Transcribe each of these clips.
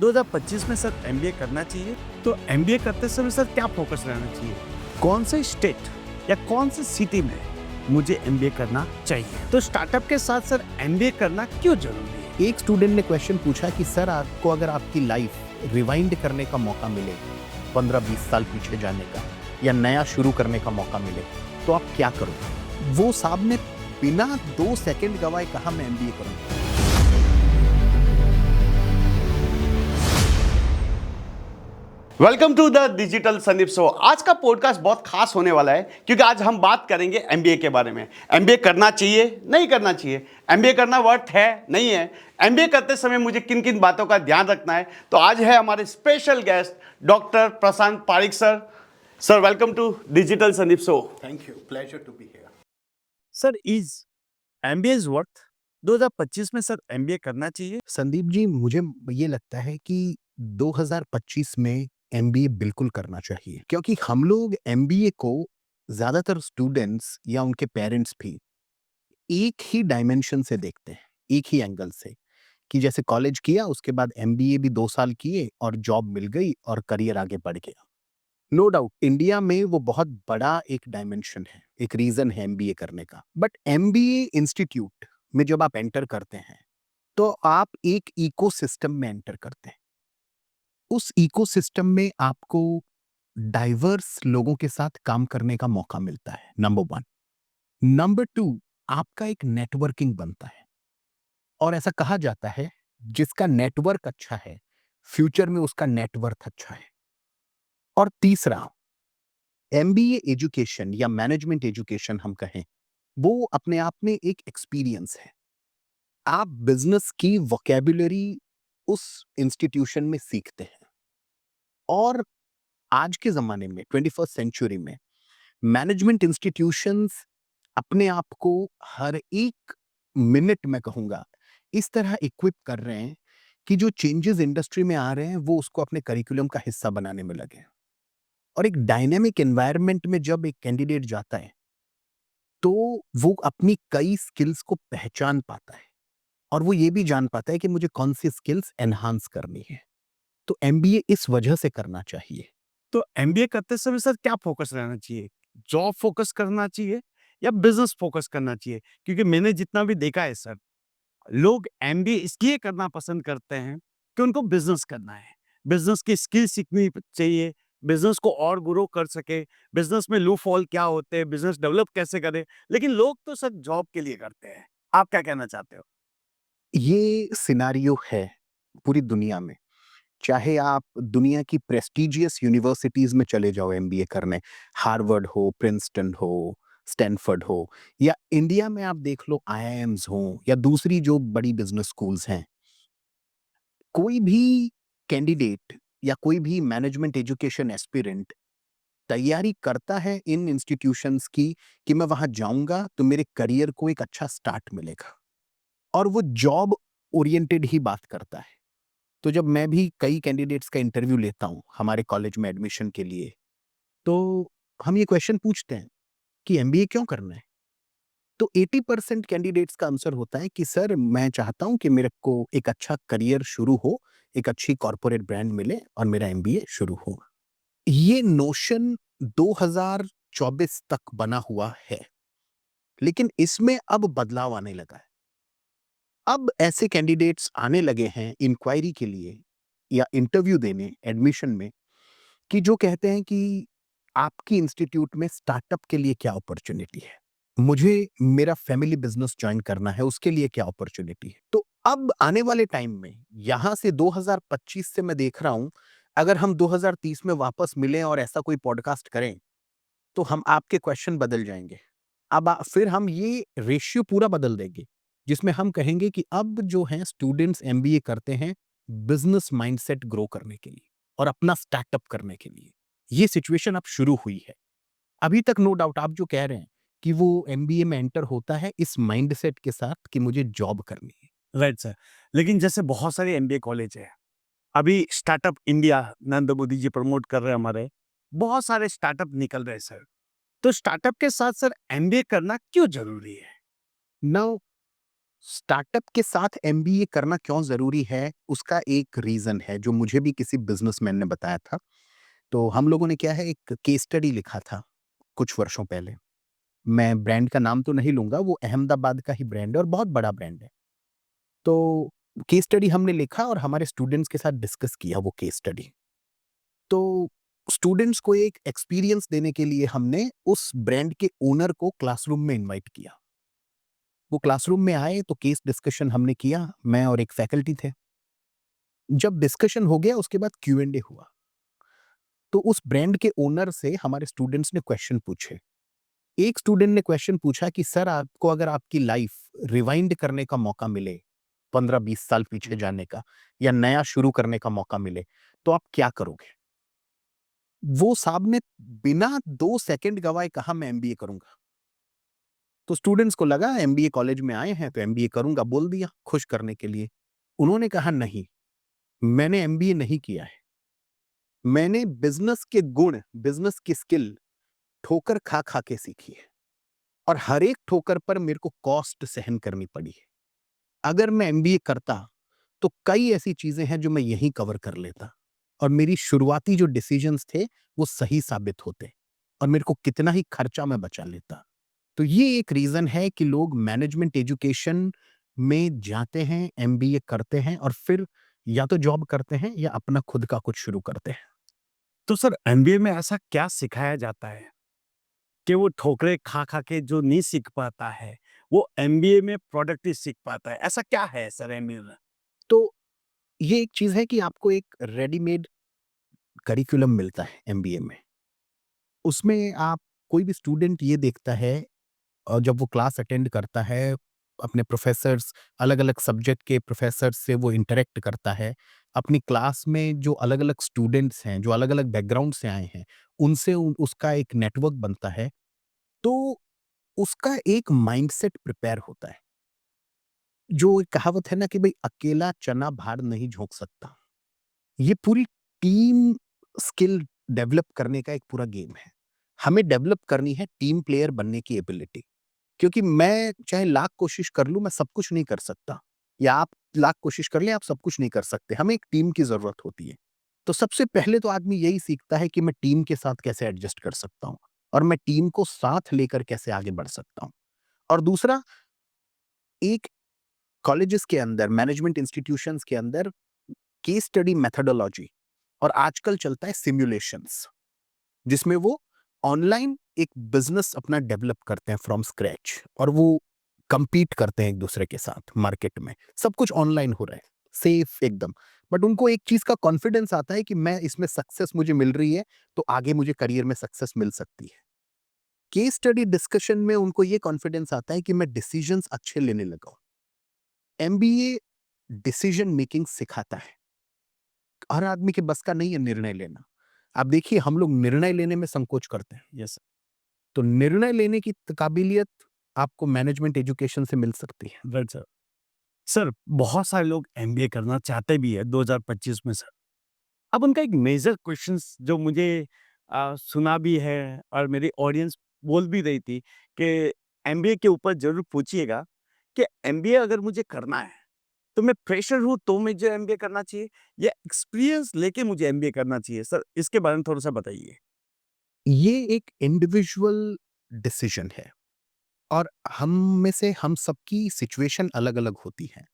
2025 में sir MBA करना चाहिए। तो एमबीए करते समय सर क्या फोकस रहना चाहिए, कौन से स्टेट या कौन से सिटी में मुझे एमबीए करना चाहिए, तो स्टार्टअप के साथ सर एमबीए करना क्यों जरूरी है। एक स्टूडेंट ने क्वेश्चन पूछा कि सर आपको अगर आपकी लाइफ रिवाइंड करने का मौका मिले, 15-20 साल पीछे जाने का या नया शुरू करने का मौका मिले, तो आप क्या करोगे। वो साहब ने बिना 2 सेकंड गवाए कहा मैं एमबीए करूंगा। Welcome to the digital Sandeep show. आज का पॉडकास्ट बहुत खास होने वाला है क्योंकि आज हम बात करेंगे एमबीए के बारे में। एमबीए करना चाहिए, नहीं करना चाहिए, एमबीए करना वर्थ है, नहीं है, एमबीए करते समय मुझे किन किन बातों का ध्यान रखना है। तो आज है हमारे special guest doctor Prashant Pareek sir. Sir welcome to digital Sandeep show. Thank you, pleasure to be here. Sir is MBA is worth 2025 में सर एमबीए करना चाहिए। संदीप जी, मुझे ये लगता है कि 2025 में एमबीए बिल्कुल करना चाहिए, क्योंकि हम लोग एमबीए को ज्यादातर स्टूडेंट्स या उनके पेरेंट्स भी एक ही डायमेंशन से देखते हैं, एक ही एंगल से, कि जैसे कॉलेज किया उसके बाद एमबीए भी 2 साल किए और जॉब मिल गई और करियर आगे बढ़ गया। नो डाउट इंडिया में वो बहुत बड़ा एक डायमेंशन है, एक रीजन है एमबीए करने का। बट एमबीए इंस्टीट्यूट में जब आप एंटर करते हैं तो आप एक इकोसिस्टम में एंटर करते हैं। उस इकोसिस्टम में आपको डाइवर्स लोगों के साथ काम करने का मौका मिलता है, नंबर 1। नंबर 2, आपका एक नेटवर्किंग बनता है और ऐसा कहा जाता है जिसका नेटवर्क अच्छा है फ्यूचर में उसका नेटवर्थ अच्छा है। और तीसरा, एमबीए एजुकेशन या मैनेजमेंट एजुकेशन हम कहें, वो अपने आप में एक एक्सपीरियंस है। आप बिजनेस की वोकैबुलरी उस इंस्टीट्यूशन में सीखते हैं। और आज के जमाने में 21st सेंचुरी में मैनेजमेंट इंस्टीट्यूशंस अपने आप को हर एक मिनट में कहूंगा इस तरह इक्विप कर रहे हैं कि जो चेंजेस इंडस्ट्री में आ रहे हैं वो उसको अपने करिकुलम का हिस्सा बनाने में लगे हैं। और एक डायनेमिक एनवायरनमेंट में जब एक कैंडिडेट जाता है तो वो अपनी कई स्किल्स को पहचान पाता है और वो ये भी जान पाता है कि मुझे कौन सी स्किल्स एनहांस करनी है। तो एमबीए इस वजह से करना चाहिए। तो एमबीए करते समय सर क्या फोकस रहना चाहिए, जॉब फोकस करना चाहिए या बिजनेस फोकस करना चाहिए, क्योंकि मैंने जितना भी देखा है सर, लोग एमबीए इसलिए करना पसंद करते हैं कि उनको बिजनेस करना है, बिजनेस की स्किल सीखनी चाहिए, बिजनेस को और ग्रो कर सके, बिजनेस में लूप हॉल क्या होते हैं, बिजनेस डेवलप कैसे करें। लेकिन लोग तो सर जॉब के लिए करते हैं। आप क्या कहना चाहते हो। ये सिनारियो है पूरी दुनिया में। चाहे आप दुनिया की प्रेस्टिजियस यूनिवर्सिटीज में चले जाओ एमबीए करने, हार्वर्ड हो, प्रिंसटन हो, स्टैनफोर्ड हो, या इंडिया में आप देख लो आईआईएम्स हो या दूसरी जो बड़ी बिजनेस स्कूल्स हैं, कोई भी कैंडिडेट या कोई भी मैनेजमेंट एजुकेशन एस्पिरेंट तैयारी करता है इन इंस्टीट्यूशंस की कि मैं वहां जाऊंगा तो मेरे करियर को एक अच्छा स्टार्ट मिलेगा, और वो जॉब ओरिएंटेड ही बात करता है। तो जब मैं भी कई कैंडिडेट्स का इंटरव्यू लेता हूं हमारे कॉलेज में एडमिशन के लिए, तो हम ये क्वेश्चन पूछते हैं कि एमबीए क्यों करना है। तो 80% कैंडिडेट्स का आंसर होता है कि सर मैं चाहता हूं कि मेरे को एक अच्छा करियर शुरू हो, एक अच्छी कॉर्पोरेट ब्रांड मिले और मेरा एमबीए शुरू हो। ये नोशन 2024 तक बना हुआ है, लेकिन इसमें अब बदलाव आने लगा है। अब ऐसे कैंडिडेट्स आने लगे हैं इंक्वायरी के लिए या इंटरव्यू देने एडमिशन में, कि जो कहते हैं कि आपकी इंस्टीट्यूट में स्टार्टअप के लिए क्या अपॉर्चुनिटी है, मुझे मेरा फैमिली बिजनेस ज्वाइन करना है उसके लिए क्या अपॉर्चुनिटी है। तो अब आने वाले टाइम में यहां से 2025 से मैं देख रहा हूं, अगर हम 2030 में वापस मिलें और ऐसा कोई पॉडकास्ट करें तो हम आपके क्वेश्चन बदल जाएंगे। अब फिर हम ये रेशियो पूरा बदल देंगे जिसमें हम कहेंगे कि अब जो हैं स्टूडेंट्स एमबीए करते हैं बिजनेस माइंडसेट ग्रो करने के लिए और अपना स्टार्टअप करने के लिए। ये सिचुएशन अब शुरू हुई है। अभी तक नो डाउट आप जो कह रहे हैं कि वो एमबीए में एंटर होता है इस माइंडसेट के साथ कि मुझे जॉब करनी है। Right sir. लेकिन जैसे बहुत सारे एमबीए कॉलेज है, अभी startup India Narendra Modi ji promote कर रहे हैं, हमारे बहुत सारे स्टार्टअप निकल रहे हैं सर। तो स्टार्टअप के साथ सर एमबीए करना क्यों जरूरी है। नाउ स्टार्टअप के साथ एमबीए करना क्यों ज़रूरी है, उसका एक रीज़न है, जो मुझे भी किसी बिज़नेसमैन ने बताया था। तो हम लोगों ने क्या है, एक केस स्टडी लिखा था कुछ वर्षों पहले। मैं ब्रांड का नाम तो नहीं लूँगा, वो अहमदाबाद का ही ब्रांड है और बहुत बड़ा ब्रांड है। तो केस स्टडी हमने लिखा और हमारे स्टूडेंट्स के साथ डिस्कस किया वो केस स्टडी। तो स्टूडेंट्स को एक एक्सपीरियंस देने के लिए हमने उस ब्रांड के ओनर को क्लासरूम में इनवाइट किया। वो क्लासरूम में आए तो केस डिस्कशन हमने किया, मैं और एक फैकल्टी थे। जब डिस्कशन हो गया उसके बाद क्यू&ए हुआ। तो उस ब्रांड के ओनर से हमारे स्टूडेंट्स ने क्वेश्चन पूछे। एक स्टूडेंट ने क्वेश्चन पूछा कि सर, आपको अगर आपकी लाइफ रिवाइंड करने का मौका मिले, 15-20 साल पीछे जाने का या नया शुरू करने का मौका मिले, तो आप क्या करोगे? वो साहब ने बिना 2 सेकंड गवाए कहा, मैं एमबीए करूंगा। तो स्टूडेंट्स को लगा एमबीए कॉलेज में आए हैं तो एमबीए करूंगा, बोल दिया खुश करने के लिए। उन्होंने कहा नहीं, मैंने एमबीए नहीं किया है। मैंने बिजनेस के गुण, बिजनेस की स्किल ठोकर खा खा के सीखी है और हर एक ठोकर पर मेरे को कॉस्ट सहन करनी पड़ी है। अगर मैं एमबीए करता तो कई ऐसी चीजें हैं जो मैं यहीं कवर कर लेता और मेरी शुरुआती जो डिसीजंस थे वो सही साबित होते और मेरे को कितना ही खर्चा मैं बचा लेता। तो ये एक रीजन है कि लोग मैनेजमेंट एजुकेशन में जाते हैं, एमबीए करते हैं और फिर या तो जॉब करते हैं या अपना खुद का कुछ शुरू करते हैं। तो सर एमबीए में ऐसा क्या सिखाया जाता है कि वो ठोकरें खा-खा के जो नहीं सीख पाता है, वो एमबीए में प्रोडक्टिव सीख पाता है? ऐसा क्या है सर एमबीए में? तो ये एक चीज है कि आपको एक रेडीमेड करिकुलम मिलता है एमबीए में। उसमें आप, कोई भी स्टूडेंट ये देखता है और जब वो क्लास अटेंड करता है, अपने प्रोफेसर्स, अलग-अलग सब्जेक्ट के प्रोफेसर से वो इंटरैक्ट करता है। अपनी क्लास में जो अलग-अलग स्टूडेंट्स हैं, जो अलग-अलग बैकग्राउंड से आए हैं, उनसे उसका एक नेटवर्क बनता है। तो उसका एक माइंडसेट प्रिपेयर होता है। जो एक कहावत है ना कि भई अकेला चना भार नहीं झोंक सकता। ये पूरी टीम स्किल डेवलप करने का एक पूरा गेम है। हमें डेवलप करनी है टीम प्लेयर बनने की एबिलिटी। क्योंकि मैं चाहे लाख कोशिश कर लूँ, मैं सब कुछ नहीं कर सकता, या आप लाख कोशिश कर लें, आप सब कुछ नहीं कर सकते। हमें एक टीम की ज़रूरत होती है। तो सबसे पहले तो आदमी यही सीखता है कि मैं टीम के साथ कैसे एडजस्ट कर सकता हूँ और मैं टीम को साथ लेकर कैसे आगे बढ़ सकता हूँ। और दूसरा, एक कॉलेजेस के अंदर, मैनेजमेंट इंस्टीट्यूशंस के अंदर केस स्टडी मेथोडोलॉजी और आजकल चलता है सिमुलेशंस, जिसमें वो ऑनलाइन एक बिजनेस अपना डेवलप करते हैं फ्रॉम स्क्रैच और वो compete करते हैं एक दूसरे के साथ मार्केट में। सब कुछ ऑनलाइन हो रहा है, सेफ एकदम। बट उनको एक चीज का कॉन्फिडेंस आता है कि मैं इसमें सक्सेस मुझे मिल रही है तो आगे मुझे करियर में सक्सेस मिल सकती है। केस स्टडी डिस्कशन में उनको ये कॉन्फिडेंस आता है कि मैं डिसीजंस अच्छे लेने लगा हूं। एमबीए डिसीजन मेकिंग सिखाता है। हर आदमी के बस का नहीं है निर्णय लेना। आप देखिए, हम लोग निर्णय लेने में संकोच करते हैं। यस तो निर्णय लेने की काबिलियत आपको मैनेजमेंट एजुकेशन से मिल सकती है। Right sir. सर बहुत सारे लोग एमबीए करना चाहते भी है 2025 में सर। अब उनका एक मेजर क्वेश्चंस जो मुझे सुना भी है और मेरी ऑडियंस बोल भी रही थी कि एमबीए के ऊपर ज़रूर पूछिएगा कि एमबीए अगर मुझे करना है, तो मैं फ्रेशर हूँ तो मुझे एमबीए करना चाहिए या एक्सपीरियंस लेके मुझे एमबीए करना चाहिए? सर इसके बारे में थोड़ा-सा बताइए। ये एक इंडिविजुअल डिसीजन है और हम में से हम सबकी सिचुएशन अलग-अलग होती है।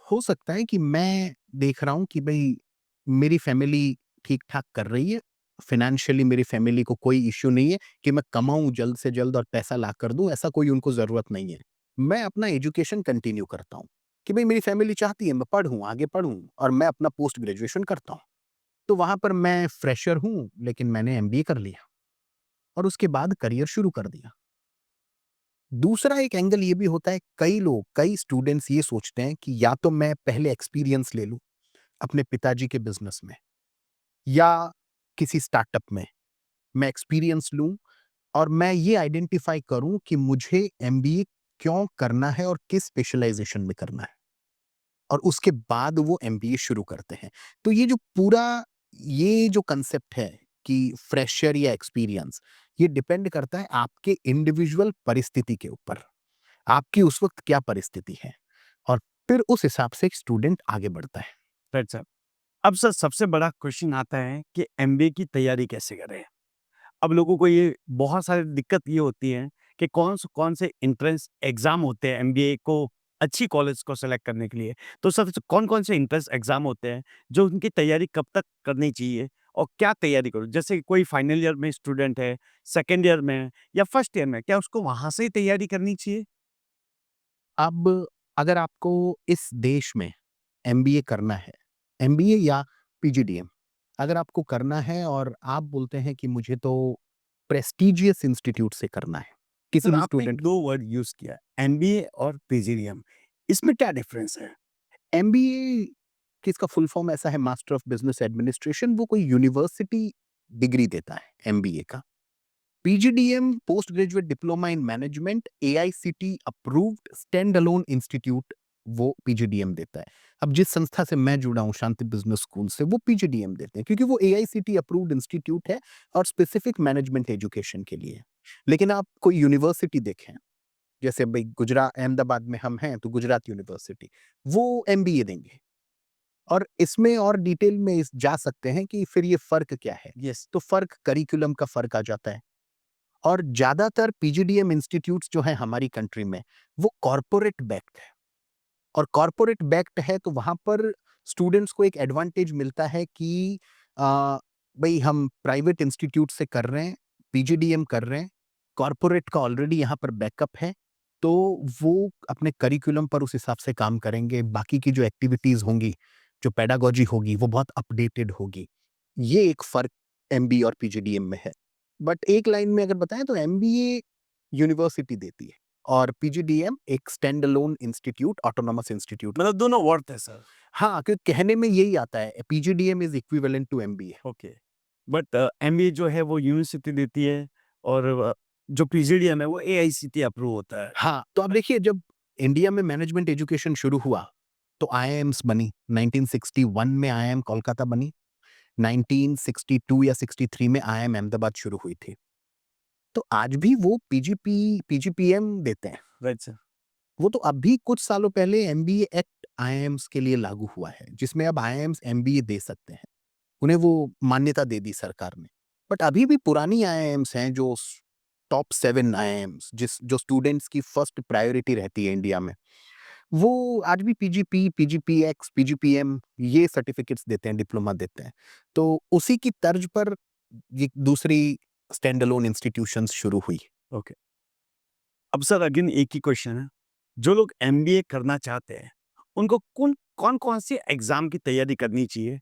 हो सकता है कि मैं देख रहा हूँ कि भई मेरी फैमिली ठीक-ठाक कर रही है, फाइनेंशियली मेरी फैमिली को कोई इश्यू नहीं है कि मैं कमाऊँ जल्द से जल्द और पैसा ला कर दूँ, ऐसा कोई उनको ज़रूरत नहीं है। मैं अपना एजुकेशन कंटिन्यू करता हूँ कि भई मेरी फैमिली चाहती है मैं पढ़ूँ, आगे पढ़ूँ और मैं अपना पोस्ट ग्रेजुएशन करता हूँ। तो वहाँ पर मैं फ्रेशर हूँ, लेकिन मैंने एमबीए कर लिया और उसके बाद करियर शुरू कर दिया। दूसरा एक एंगल ये भी होता है, कई लोग, कई स्टूडेंट्स ये सोचते हैं कि या तो मैं पहले एक्सपीरियंस ले लूँ अपने पिताजी के बिज़नेस में या किसी स्टार्टअप में, मैं एक्सपीरियंस लूँ और मैं ये आइडेंटिफ़ाई करूँ कि मुझे एमबीए क्यों करना है और किस स्पेशलाइज़ेशन में करना है और उसके बाद वो एमबीए शुरू करते हैं। तो ये जो पूरा, ये जो कांसेप्ट है कि फ्रेशर या एक्सपीरियंस, ये डिपेंड करता है आपके इंडिविजुअल परिस्थिति के ऊपर। आपकी उस वक़्त क्या परिस्थिति है? और फिर उस हिसाब से एक स्टूडेंट आगे बढ़ता है। Right sir. अब सर सबसे बड़ा क्वेश्चन आता है कि एमबीए की तैयारी कैसे करें? अब लोगों को ये बहुत सारी दिक्कत ये होती है कि कौन से एंट्रेंस एग्ज़ाम होते हैं एमबीए को अच्छी कॉलेज को सेलेक्ट करने के लिए। तो सर कौन-कौन से एंट्रेंस एग्ज़ाम होते हैं, जो उनकी तैयारी कब तक करनी चाहिए और क्या तैयारी करूँ? जैसे कोई फाइनल ईयर में स्टूडेंट है, सेकंड ईयर में है या फर्स्ट ईयर में, क्या उसको वहाँ से ही तैयारी करनी चाहिए? अब अगर आपको इस देश में एमबीए करना है, एमबीए या पीजीडीएम अगर आपको करना है और आप बोलते हैं कि मुझे तो प्रेस्टिजियस इंस्टीट्यूट से करना है, किसी सर भी आपने स्टूडेंट 2 वर्ड यूज़ किया, एमबीए और पीजीडीएम। इसमें क्या डिफरेंस है? एमबीए कि इसका फुल फॉर्म ऐसा है मास्टर ऑफ बिजनेस एडमिनिस्ट्रेशन, वो कोई यूनिवर्सिटी डिग्री देता है एमबीए का। PGDM post graduate diploma in management AICT approved stand alone institute वो पीजीडीएम देता है। अब जिस संस्था से मैं जुड़ा हूँ शांति बिजनेस स्कूल से, वो पीजीडीएम देते हैं क्योंकि वो एआईसीटी अप्रूव्ड इंस्टीट्यूट है और स्पेसिफिक मैनेजमेंट एजुकेशन के लिए है। लेकिन आप कोई यूनिवर्सिटी देखें, जैसे भाई गुजरात अहमदाबाद में हम हैं तो गुजरात यूनिवर्सिटी, वो एमबीए देंगे। और इसमें और डिटेल में जा सकते हैं कि फिर ये फर्क क्या है। यस। तो फर्क करिकुलम का फर्क आ जाता है। और ज्यादातर पीजीडीएम इंस्टीट्यूट्स जो है हमारी कंट्री में, वो कॉरपोरेट बैक्ड है। और कॉरपोरेट बैक्ड है तो वहां पर स्टूडेंट्स को एक एडवांटेज मिलता है कि भाई हम प्राइवेट इंस्टीट्यूट से कर रहे हैं, पीजीडीएम कर रहे हैं, कॉरपोरेट का ऑलरेडी यहाँ पर बैकअप है, तो वो अपने करिकुलम पर उस हिसाब से काम करेंगे। बाकी की जो एक्टिविटीज होंगी, जो पेडागोजी होगी, वो बहुत अपडेटेड होगी। ये एक फर्क एमबीए और पीजीडीएम में है। बट एक लाइन में अगर बताएं तो एमबीए यूनिवर्सिटी देती है और पीजीडीएम एक stand alone institute, autonomous institute. मतलब दोनों वर्थ है सर। हाँ, क्योंकि कहने में यही आता है PGDM is equivalent to MBA. Okay. But MBA जो है वो यूनिवर्सिटी देती है और जो पीजीडीएम है वो एआईसीटीई अप्रूव होता है। हाँ, तो अब देखिए जब इंडिया में मैनेजमेंट एजुकेशन शुरू हुआ तो आईआईएम्स बनी। 1961 में आईआईएम कोलकाता बनी। 1962 या 63 में आईआईएम अहमदाबाद शुरू हुई थी। तो आज भी वो पीजीपीएम देते हैं। Right sir. वो तो अभी कुछ सालों पहले एमबीए एक्ट आईआईएम्स के लिए लागू हुआ है, जिसमें अब आईआईएम्स एमबीए दे सकते हैं। उन्हें वो मान्यता दे दी सरकार ने। बट अभी भी पुरानी आईआईएम्स हैं जो टॉप 7 आईआईएम्स जो स्टूडेंट्स की फर्स्ट प्रायोरिटी रहती है इंडिया में, वो आज भी पीजीपी, पीजीपीएक्स, पीजीपीएम ये सर्टिफिकेट्स देते हैं, डिप्लोमा देते हैं। तो उसी की तर्ज पर ये दूसरी स्टैंड अलोन इंस्टीट्यूशंस शुरू हुई। ओके। अब सर अगेन एक ही क्वेश्चन है, जो लोग एमबीए करना चाहते हैं उनको कौन-कौन सी एग्जाम की तैयारी करनी चाहिए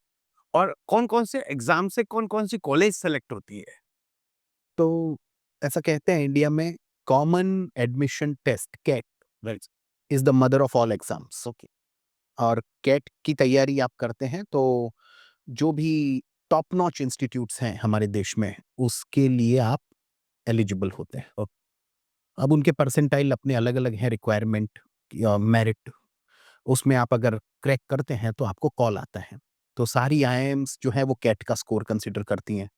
और कौन-कौन से एग्जाम से कौन-कौन सी कॉलेज सेलेक्ट होती है? तो ऐसा कहते हैं इंडिया में common admission test CAT right. Is the mother of all exams. Okay. और कैट की तैयारी आप करते हैं तो जो भी टॉप नॉच इंस्टीट्यूट्स हैं हमारे देश में, उसके लिए आप एलिजिबल होते हैं। अब उनके परसेंटाइल अपने अलग अलग हैं, रिक्वायरमेंट या मेरिट, उसमें आप अगर क्रैक करते हैं तो आपको कॉल आता है। तो सारी आईआईएम्स जो है वो कैट का स्कोर कंसिडर करती हैं।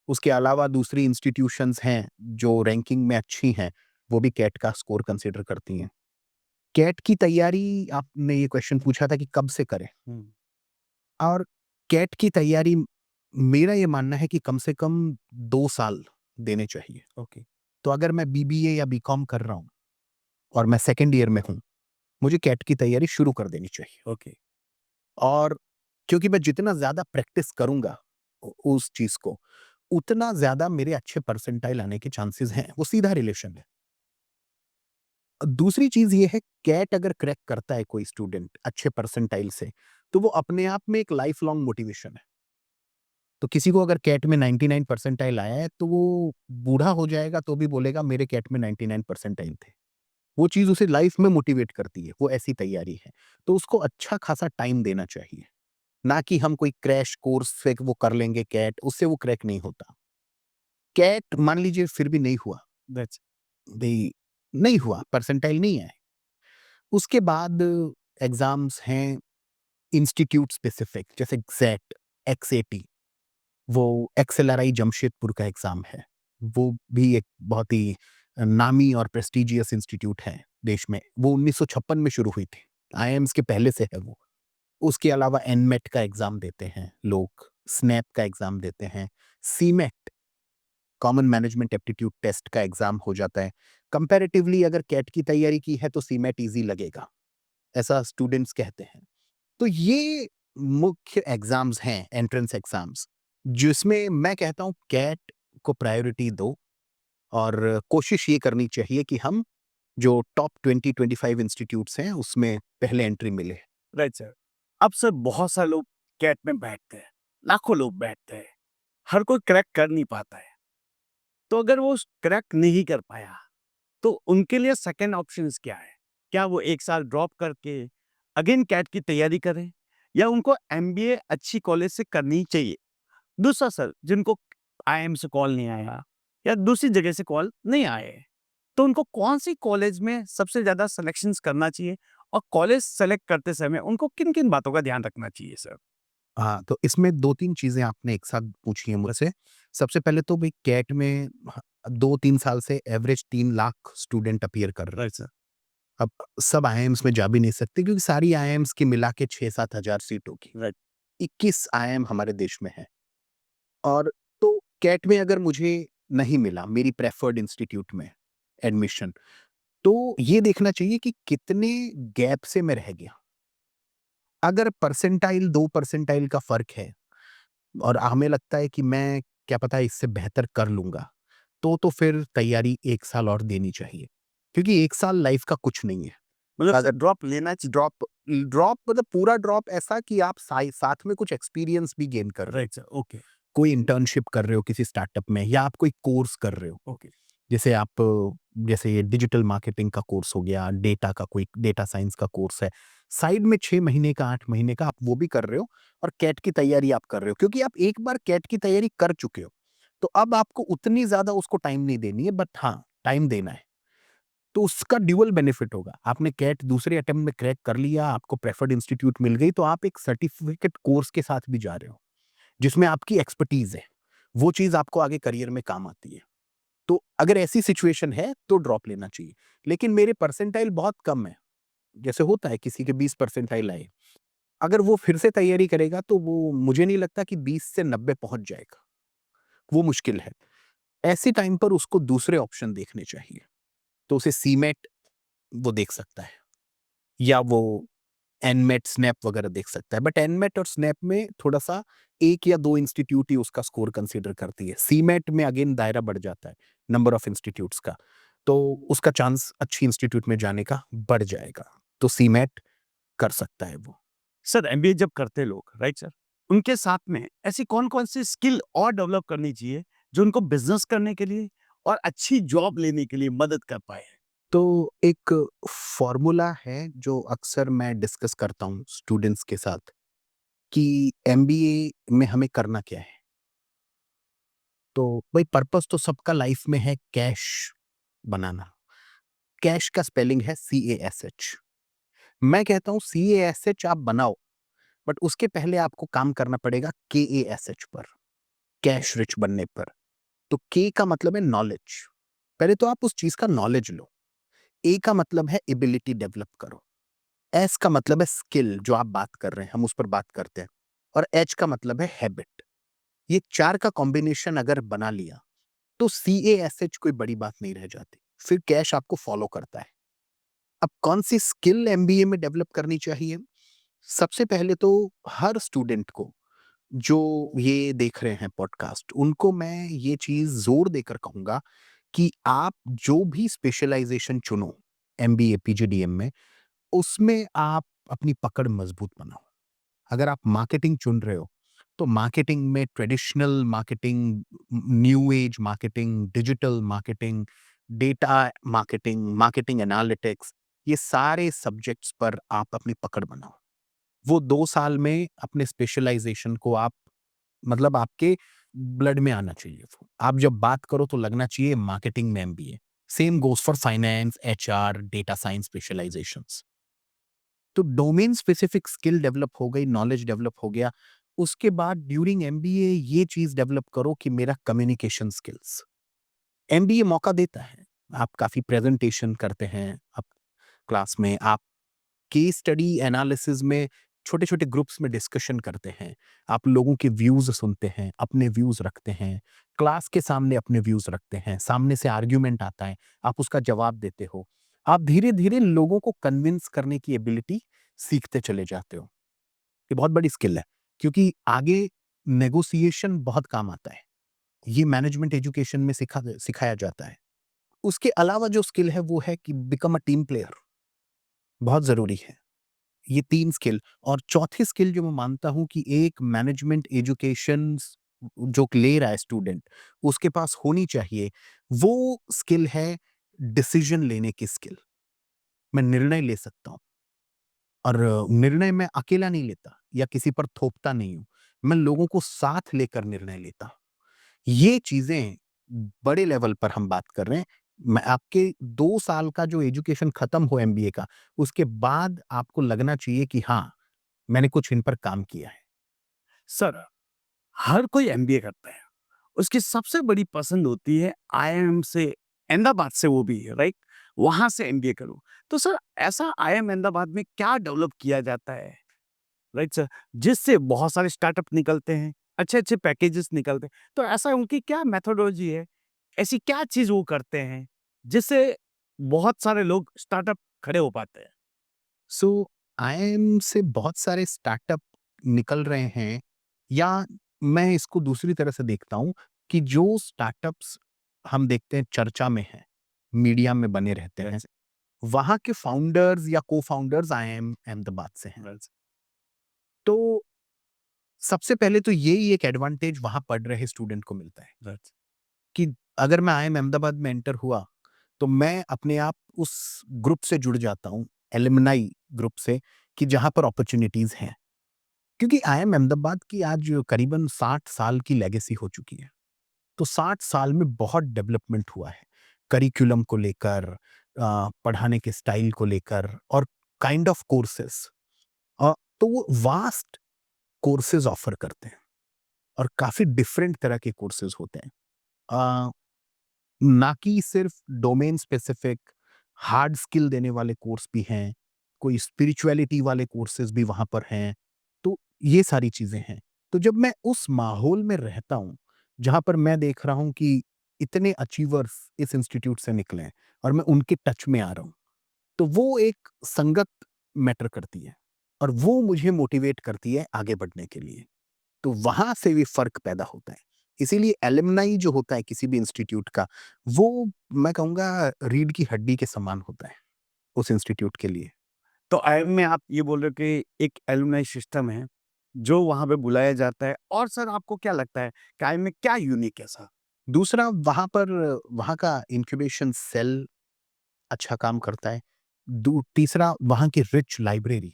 उसके अलावा दूसरी इंस्टीट्यूशंस हैं जो रैंकिंग में अच्छी हैं, वो भी कैट का स्कोर कंसिडर करती हैं। कैट की तैयारी आपने ये क्वेश्चन पूछा था कि कब से करें, और कैट की तैयारी मेरा ये मानना है कि कम से कम 2 साल देने चाहिए। ओके। तो अगर मैं बीबीए या बीकॉम कर रहा हूँ और मैं सेकंड ईयर में हूँ, मुझे कैट की तैयारी शुरू कर देनी चाहिए। ओके। और क्योंकि मैं जितना ज़्यादा प्रैक्टिस करूँगा उस चीज़ को, उतना ज़्यादा मेरे अच्छे परसेंटाइल आने के चांसेस हैं। वो सीधा रिलेशन है। दूसरी चीज़ ये है, कैट अगर क्रैक करता है कोई स्टूडेंट अच्छे परसेंटाइल से, तो वो अपने आप में एक लाइफ लॉन्ग मोटिवेशन है। तो किसी को अगर कैट में 99 परसेंटाइल आया है, तो वो बूढ़ा हो जाएगा तो भी बोलेगा मेरे कैट में 99 परसेंटाइल थे। वो चीज़ उसे लाइफ में मोटिवेट करती है, वो ऐसी तैयारी है। तो उसको अच्छा खासा टाइम देना चाहिए, ना कि हम कोई क्रैश कोर्स से वो कर लेंगे कैट, उससे वो क्रैक नहीं होता। कैट मान लीजिए फिर भी नहीं हुआ, दैट्स भई नहीं हुआ, परसेंटाइल नहीं आए। उसके बाद एग्ज़ाम्स हैं इंस्टीट्यूट स्पेसिफिक, जैसे एग्जैक्ट, एक्सएटी, वो एक्सएलआरआई जमशेदपुर का एग्ज़ाम है। वो भी एक बहुत ही नामी और प्रेस्टिजियस इंस्टीट्यूट है देश में। वो 1956 में शुरू हुई थी। आईआईएम्स के पहले से है वो। उसके अलावा एनमेट का एग्जाम देते हैं लोग, स्नैप का एग्जाम देते हैं, CMAT common management aptitude test का एग्जाम हो जाता है। कंपैरेटिवली अगर कैट की तैयारी की है तो सीमेट इजी लगेगा, ऐसा स्टूडेंट्स कहते हैं। तो ये मुख्य एग्जाम्स हैं, एंट्रेंस एग्जाम्स, जिसमें मैं कहता हूँ कैट को प्रायोरिटी दो और कोशिश ये करनी चाहिए कि हम जो टॉप 20-25 इंस्टीट्यूट्स हैं उसमें पहले एंट्री मिले। Right sir. अब सर बहुत सारे लोग कैट में बैठते हैं, लाखों लोग बैठते हैं, हर कोई क्रैक कर नहीं पाता है। तो अगर वो क्रैक नहीं कर पाया तो उनके लिए सेकंड ऑप्शंस क्या है? क्या वो 1 साल ड्रॉप करके अगेन कैट की तैयारी करें या उनको एमबीए अच्छी कॉलेज से करनी चाहिए? दूसरा सर, जिनको आईआईएम से कॉल नहीं आया या दूसरी जगह से कॉल नहीं आए, तो उनको कौन-सी कॉलेज में सबसे ज़्यादा सिलेक्शंस करना चाहिए और कॉलेज सेलेक्ट करते समय उनको किन-किन बातों का ध्यान रखना चाहिए सर? हाँ, तो इसमें 2-3 चीज़ें आपने एक साथ पूछी हैं मुझसे। सबसे पहले तो भई कैट में 2-3 साल से एवरेज 3 लाख स्टूडेंट अपीयर कर रहे हैं। Right sir. अब सब आईआईएम्स में जा भी नहीं सकते क्योंकि सारी आईआईएम्स की मिला के 6-7 हज़ार सीट होगी। राइट। 21 आईआईएम हमारे देश में है और तो कैट में अगर मुझे नहीं मिला मेरी प्रेफर्ड इंस्टीट्यूट में एडमिशन, तो ये देखना चाहिए कि कितने गैप से मैं रह गया। अगर परसेंटाइल 2 परसेंटाइल का फ़र्क है और हमें लगता है कि मैं क्या पता इससे बेहतर कर लूँगा, तो फिर तैयारी 1 साल और देनी चाहिए। क्योंकि 1 साल लाइफ़ का कुछ नहीं है। मतलब अगर सर ड्रॉप लेना चाहिए। ड्रॉप मतलब पूरा ड्रॉप ऐसा कि आप साथ में कुछ एक्सपीरियंस भी गेन कर रहे हो। राइट सर, ओके, कोई इंटर्नशिप कर रहे हो किसी स्टार्टअप में या आप कोई कोर्स कर रहे हो। ओके। जैसे आप जैसे ये डिजिटल मार्केटिंग का कोर्स हो गया, डेटा का कोई डेटा साइंस का कोर्स है। साइड में 6 महीने का, 8 महीने का आप वो भी कर रहे हो और कैट की तैयारी आप कर रहे हो क्योंकि आप एक बार कैट की तैयारी कर चुके हो। तो अब आपको उतनी ज़्यादा उसको टाइम नहीं देनी है बट हाँ, टाइम देना है। तो उसका ड्यूअल बेनिफिट होगा। आपने कैट दूसरे अटेम्प्ट में क्रैक कर लिया, आपको प्रेफर्ड इंस्टीट्यूट मिल गई तो आप एक सर्टिफिकेट कोर्स के साथ भी जा रहे हो, जिसमें आपकी एक्सपर्टीज़ है। वो चीज़ आपको आगे करियर में काम आती है। तो अगर ऐसी सिचुएशन है तो ड्रॉप लेना चाहिए। लेकिन मेरे परसेंटाइल बहुत कम है, जैसे होता है किसी के 20 परसेंटाइल आए। अगर वो फिर से तैयारी करेगा तो वो मुझे नहीं लगता कि 20 से 90 पहुँच जाएगा, वो मुश्किल है। ऐसे टाइम पर उसको दूसरे ऑप्शन देखने चाहिए। तो उसे सीमेट वो देख सकता है या वो एनमेट, स्नैप वगैरह देख सकता है। बट एनमेट और स्नैप में थोड़ा-सा 1 या 2 इंस्टीट्यूट ही उसका स्कोर कंसीडर करती है। सीमेट में अगेन दायरा बढ़ जाता है, नंबर ऑफ इंस्टीट्यूट्स का। तो उसका चांस अच्छी इंस्टीट्यूट में जाने का बढ़ जाएगा। तो सीमेट कर सकता है वो। सर एमबीए जब करते हैं लोग, राइट सर, उनके साथ में ऐसी कौन-कौन सी स्किल और डेवलप करनी चाहिए जो उनको बिज़नेस करने के लिए और अच्छी जॉब लेने के लिए मदद कर पाए? तो एक फ़ॉर्मूला है जो अक्सर मैं डिस्कस करता हूँ स्टूडेंट्स के साथ कि एमबीए में हमें करना क्या है? तो भाई पर्पस तो सबका लाइफ में है कैश बनाना। कैश का स्पेलिंग है CASH। मैं कहता हूँ CASH आप बनाओ, बट उसके पहले आपको काम करना पड़ेगा KASH पर, कैश रिच बनने पर। तो K का मतलब है नॉलेज। पहले तो आप उस चीज का नॉलेज लो। A का मतलब है एबिलिटी डेवलप करो। S का मतलब है स्किल, जो आप बात कर रहे हैं हम उस पर बात करते हैं। और H का मतलब है हैबिट। ये 4 का कॉम्बिनेशन अगर बना लिया तो CASH कोई बड़ी बात नहीं रह जाती। फिर कैश आपको फॉलो करता है। अब कौन सी स्किल एमबीए में डेवलप करनी चाहिए? सबसे पहले तो हर स्टूडेंट को जो ये देख रहे हैं पॉडकास्ट, उनको मैं ये चीज़ ज़ोर देकर कहूँगा कि आप जो भी स्पेशलाइज़ेशन चुनो एमबीए, पीजीडीएम में, उसमें आप अपनी पकड़ मज़बूत बनाओ। अगर आप मार्केटिंग चुन रहे हो, तो मार्केटिंग में traditional marketing, new age marketing, digital marketing, data marketing, marketing analytics, ये सारे सब्जेक्ट्स पर आप अपनी पकड़ बनाओ। वो 2 साल में अपने स्पेशलाइज़ेशन को आप मतलब आपके ब्लड में आना चाहिए वो। आप जब बात करो तो लगना चाहिए मार्केटिंग में MBA. Same goes for finance, HR, data science specializations. तो डोमेन स्पेसिफिक स्किल डेवलप हो गई, नॉलेज डेवलप हो गया। उसके बाद ड्यूरिंग एमबीए ये चीज़ डेवलप करो कि मेरा कम्युनिकेशन स्किल्स। एमबीए मौका देता है। आप काफ़ी प्रेज़ेंटेशन करते हैं, आप क्लास में आप केस स्टडी एनालिसिस में छोटे-छोटे ग्रुप्स में डिस्कशन करते हैं। आप लोगों के व्यूज़ सुनते हैं, अपने व्यूज़ रखते हैं, क्लास के सामने अपने व्यूज़ रखते हैं, सामने से आर्ग्यूमेंट आता है, आप उसका जवाब देते हो। आप धीरे-धीरे लोगों को कन्विंस करने की एबिलिटी सीखते चले जाते हो। ये बहुत बड़ी स्किल है, क्योंकि आगे नेगोशिएशन बहुत काम आता है। ये मैनेजमेंट एजुकेशन में सिखाया जाता है। उसके अलावा जो स्किल है वो है कि बिकम अ टीम प्लेयर, बहुत ज़रूरी है। ये 3 स्किल, और चौथी स्किल जो मैं मानता हूँ कि एक मैनेजमेंट एजुकेशन जो ले रहा है स्टूडेंट, उसके पास होनी चाहिए, वो स्किल है डिसीजन लेने की स्किल। मैं निर्णय ले सकता हूँ, और निर्णय मैं अकेला नहीं लेता या किसी पर थोपता नहीं हूँ। मैं लोगों को साथ लेकर निर्णय लेता हूँ। ये चीज़ें बड़े लेवल पर हम बात कर रहे हैं। मैं आपके 2 साल का जो एजुकेशन खत्म हो एमबीए का, उसके बाद आपको लगना चाहिए कि हाँ, मैंने कुछ इन पर काम किया है। सर, हर कोई एमबीए करता है। उसकी सबसे बड़ी पसंद होती है आईआईएम से, अहमदाबाद से, वो भी राइट, वहां से एमबीए करूं। तो सर, ऐसा आईआईएम अहमदाबाद में क्या डेवलप किया जाता है, राइट सर, जिससे बहुत सारे स्टार्टअप निकलते हैं, अच्छे अच्छे पैकेजेस निकलते हैं? तो ऐसा उनकी क्या मेथोडोलॉजी है, ऐसी क्या चीज वो करते हैं जिससे बहुत सारे लोग स्टार्टअप खड़े हो पाते हैं? सो आईआईएम से बहुत सारे स्टार्टअप निकल रहे हैं, या मैं इसको दूसरी तरह से देखता हूँ कि जो स्टार्टअप्स हम देखते हैं चर्चा में हैं, मीडिया में बने रहते हैं, Right, वहाँ के फाउंडर्स या को-फाउंडर्स आईआईएम अहमदाबाद से हैं। right, तो सबसे पहले तो यही एक एडवांटेज वहाँ पढ़ रहे स्टूडेंट को मिलता है right. कि अगर मैं आईआईएम अहमदाबाद में एंटर हुआ, तो मैं अपने आप उस ग्रुप से जुड़ जाता हूँ, एलुमनाई ग्रुप से, कि जहाँ पर अपॉर्च्युनिटीज़ हैं। क्योंकि आईआईएम अहमदाबाद की आज करीबन 60 साल की लेगेसी हो चुकी है। तो 60 साल में बहुत डेवलपमेंट हुआ है। करिकुलम को लेकर, पढ़ाने के स्टाइल को लेकर, और काइंड ऑफ कोर्सेज़। तो वो वास्ट कोर्सेज़ ऑफ़र करते हैं, और काफ़ी डिफरेंट तरह के कोर्सेज़ होते हैं। अ, ना कि सिर्फ़ डोमेन स्पेसिफिक हार्ड स्किल देने वाले कोर्स भी हैं, कोई स्पिरिचुअलिटी वाले कोर्सेज़ भी वहाँ पर हैं। तो ये सारी चीज़ें हैं। तो जब मैं उस माहौल में रहता हूँ, जहाँ पर मैं देख रहा हूँ कि इतने अचीवर्स इस इंस्टीट्यूट से निकले हैं, और मैं उनके टच में आ रहा हूँ, तो वो एक संगत मैटर करती है, और वो मुझे मोटिवेट करती है आगे बढ़ने के लिए। तो वहाँ से भी फ़र्क पैदा होता है। इसीलिए एलुमनाई जो होता है किसी भी इंस्टीट्यूट का, वो मैं कहूँगा रीढ़ की हड्डी के समान होता है, उस इंस्टीट्यूट के लिए। तो आईआईएम में आप ये बोल रहे हो कि एक एलुमनाई सिस्टम है, जो वहाँ पे बुलाया जाता है, और सर आपको क्या लगता है कि आईआईएम में क्या यूनिक है सर? दूसरा, वहाँ पर वहाँ का इंक्यूबेशन सेल अच्छा काम करता है। तीसरा, वहाँ की rich library.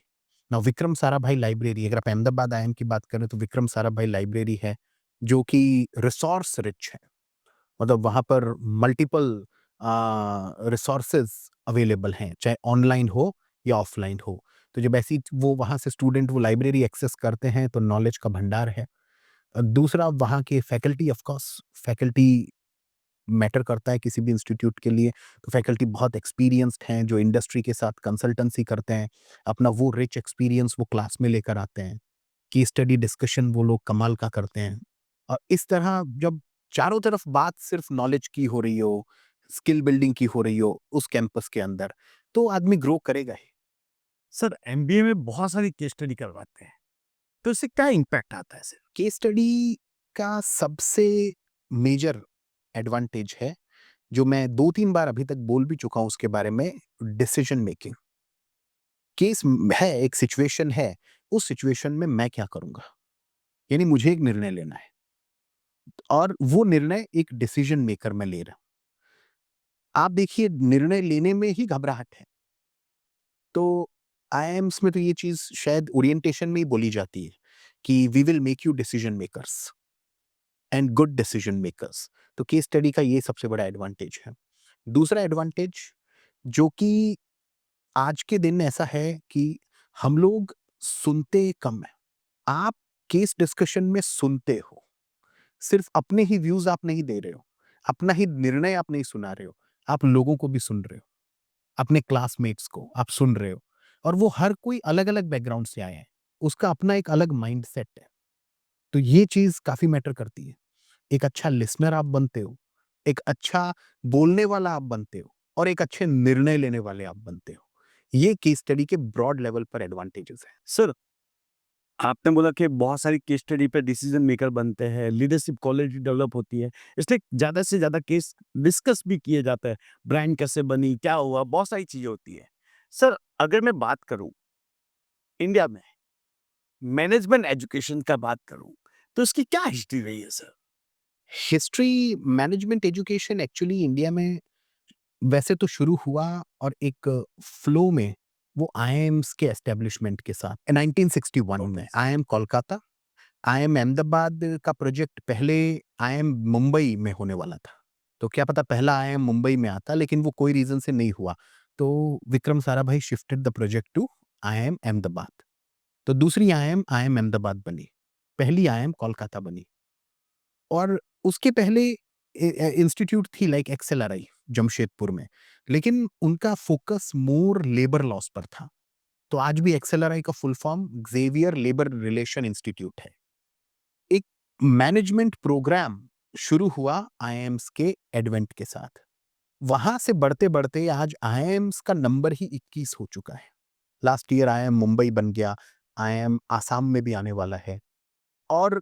Now Vikram Sarabhai library, अगर आप अहमदाबाद आईआईएम की बात करें, तो विक्रम साराभाई लाइब्रेरी है, जो कि रिसोर्स रिच है। मतलब वहाँ पर मल्टीपल रिसोर्सेज अवेलेबल हैं, चाहे ऑनलाइन हो या ऑफलाइन हो। तो जब ऐसी वो वहाँ से स्टूडेंट वो लाइब्रेरी एक्सेस करते हैं, तो नॉलेज का भंडार है। दूसरा, वहाँ के faculty, of course faculty matter करता है किसी भी इंस्टीट्यूट के लिए। तो फैकल्टी बहुत एक्सपीरियंस्ड हैं, जो इंडस्ट्री के साथ कंसल्टेंसी करते हैं, अपना वो रिच एक्सपीरियंस वो क्लास में लेकर आते हैं। केस स्टडी डिस्कशन वो लोग कमाल का करते हैं। और इस तरह जब चारों तरफ बात सिर्फ नॉलेज की हो रही हो, स्किल बिल्डिंग की हो रही हो उस कैंपस के अंदर, तो आदमी ग्रो करेगा ही। सर, एमबीए में बहुत सारी केस स्टडी करवाते हैं, तो इससे क्या इम्पैक्ट आता है सर? केस स्टडी का सबसे मेजर एडवांटेज है, जो मैं 2-3 बार अभी तक बोल भी चुका हूँ उसके बारे में, डिसीजन मेकिंग। है, एक सिचुएशन है, उस सिचुएशन में मैं क्या करूँगा? यानी मुझे एक निर्णय लेना है, और वो निर्णय एक डिसीजन मेकर मैं ले रहा हूँ। आप देखिए, निर्णय लेने में ही घबराहट है। तो आईआईएम्स में तो ये चीज़ शायद ओरिएंटेशन में ही बोली जाती है कि we will make you decision makers and good decision makers. तो केस स्टडी का ये सबसे बड़ा एडवांटेज है। दूसरा एडवांटेज, जो कि आज के दिन ऐसा है कि हम लोग सुनते कम हैं। आप केस डिस्कशन में सुनते हो, सिर्फ अपने ही व्यूज़ आप नहीं दे रहे हो, अपना ही निर्णय आप नहीं सुना रहे हो, आप लोगों को भी सुन रहे हो, अपने क्लासमेट्स को आप सुन रहे हो, और वो हर कोई अलग-अलग बैकग्राउंड से आया है। उसका अपना एक अलग माइंडसेट है। तो ये चीज़ काफ़ी मैटर करती है। एक अच्छा लिसनर आप बनते हो, एक अच्छा बोलने वाला आप बनते हो और एक अच्छे निर्णय लेने वाले आप बनते हो। ये केस स्टडी के ब्रॉड लेवल पर एडवांटेजेस हैं। सर, आपने बोला कि बहुत सारी केस स्टडी पे डिसीजन मेकर बनते हैं, लीडरशिप क्वालिटी डेवलप होती है, इसलिए ज़्यादा से ज़्यादा केस डिस्कस भी किए जाते हैं। ब्रांड कैसे बनी, क्या हुआ, बहुत सारी चीज़ें होती है। सर, अगर मैं बात करूँ इंडिया में मैनेजमेंट एजुकेशन का बात करूँ, तो इसकी क्या हिस्ट्री रही है sir? History management education actually India में वैसे तो शुरू हुआ और एक फ्लो में वो आईआईएम्स के एस्टेब्लिशमेंट के साथ 1961 में आईआईएम कोलकाता, आईआईएम अहमदाबाद का प्रोजेक्ट पहले आईआईएम मुंबई में होने वाला था। तो क्या पता पहला आईआईएम मुंबई में आता, लेकिन वो कोई रीज़न से नहीं हुआ। तो Vikram Sarabhai shifted the project to IIM Ahmedabad. तो दूसरी आईआईएम आईआईएम अहमदाबाद बनी, पहली आईआईएम कोलकाता बनी। और उसके पहले इंस्टीट्यूट थी लाइक एक्सएलआरआई जमशेदपुर में, लेकिन उनका फोकस मोर लेबर लॉस पर था। तो आज भी एक्सएलआरआई का full form Xavier labour relation institute है। एक मैनेजमेंट प्रोग्राम शुरू हुआ आईआईएम्स के एडवेंट के साथ। वहां से बढ़ते-बढ़ते आज आईआईएम्स का नंबर ही 21 हो चुका है। लास्ट ईयर आईआईएम मुंबई बन गया, आईआईएम आसाम में भी आने वाला है। और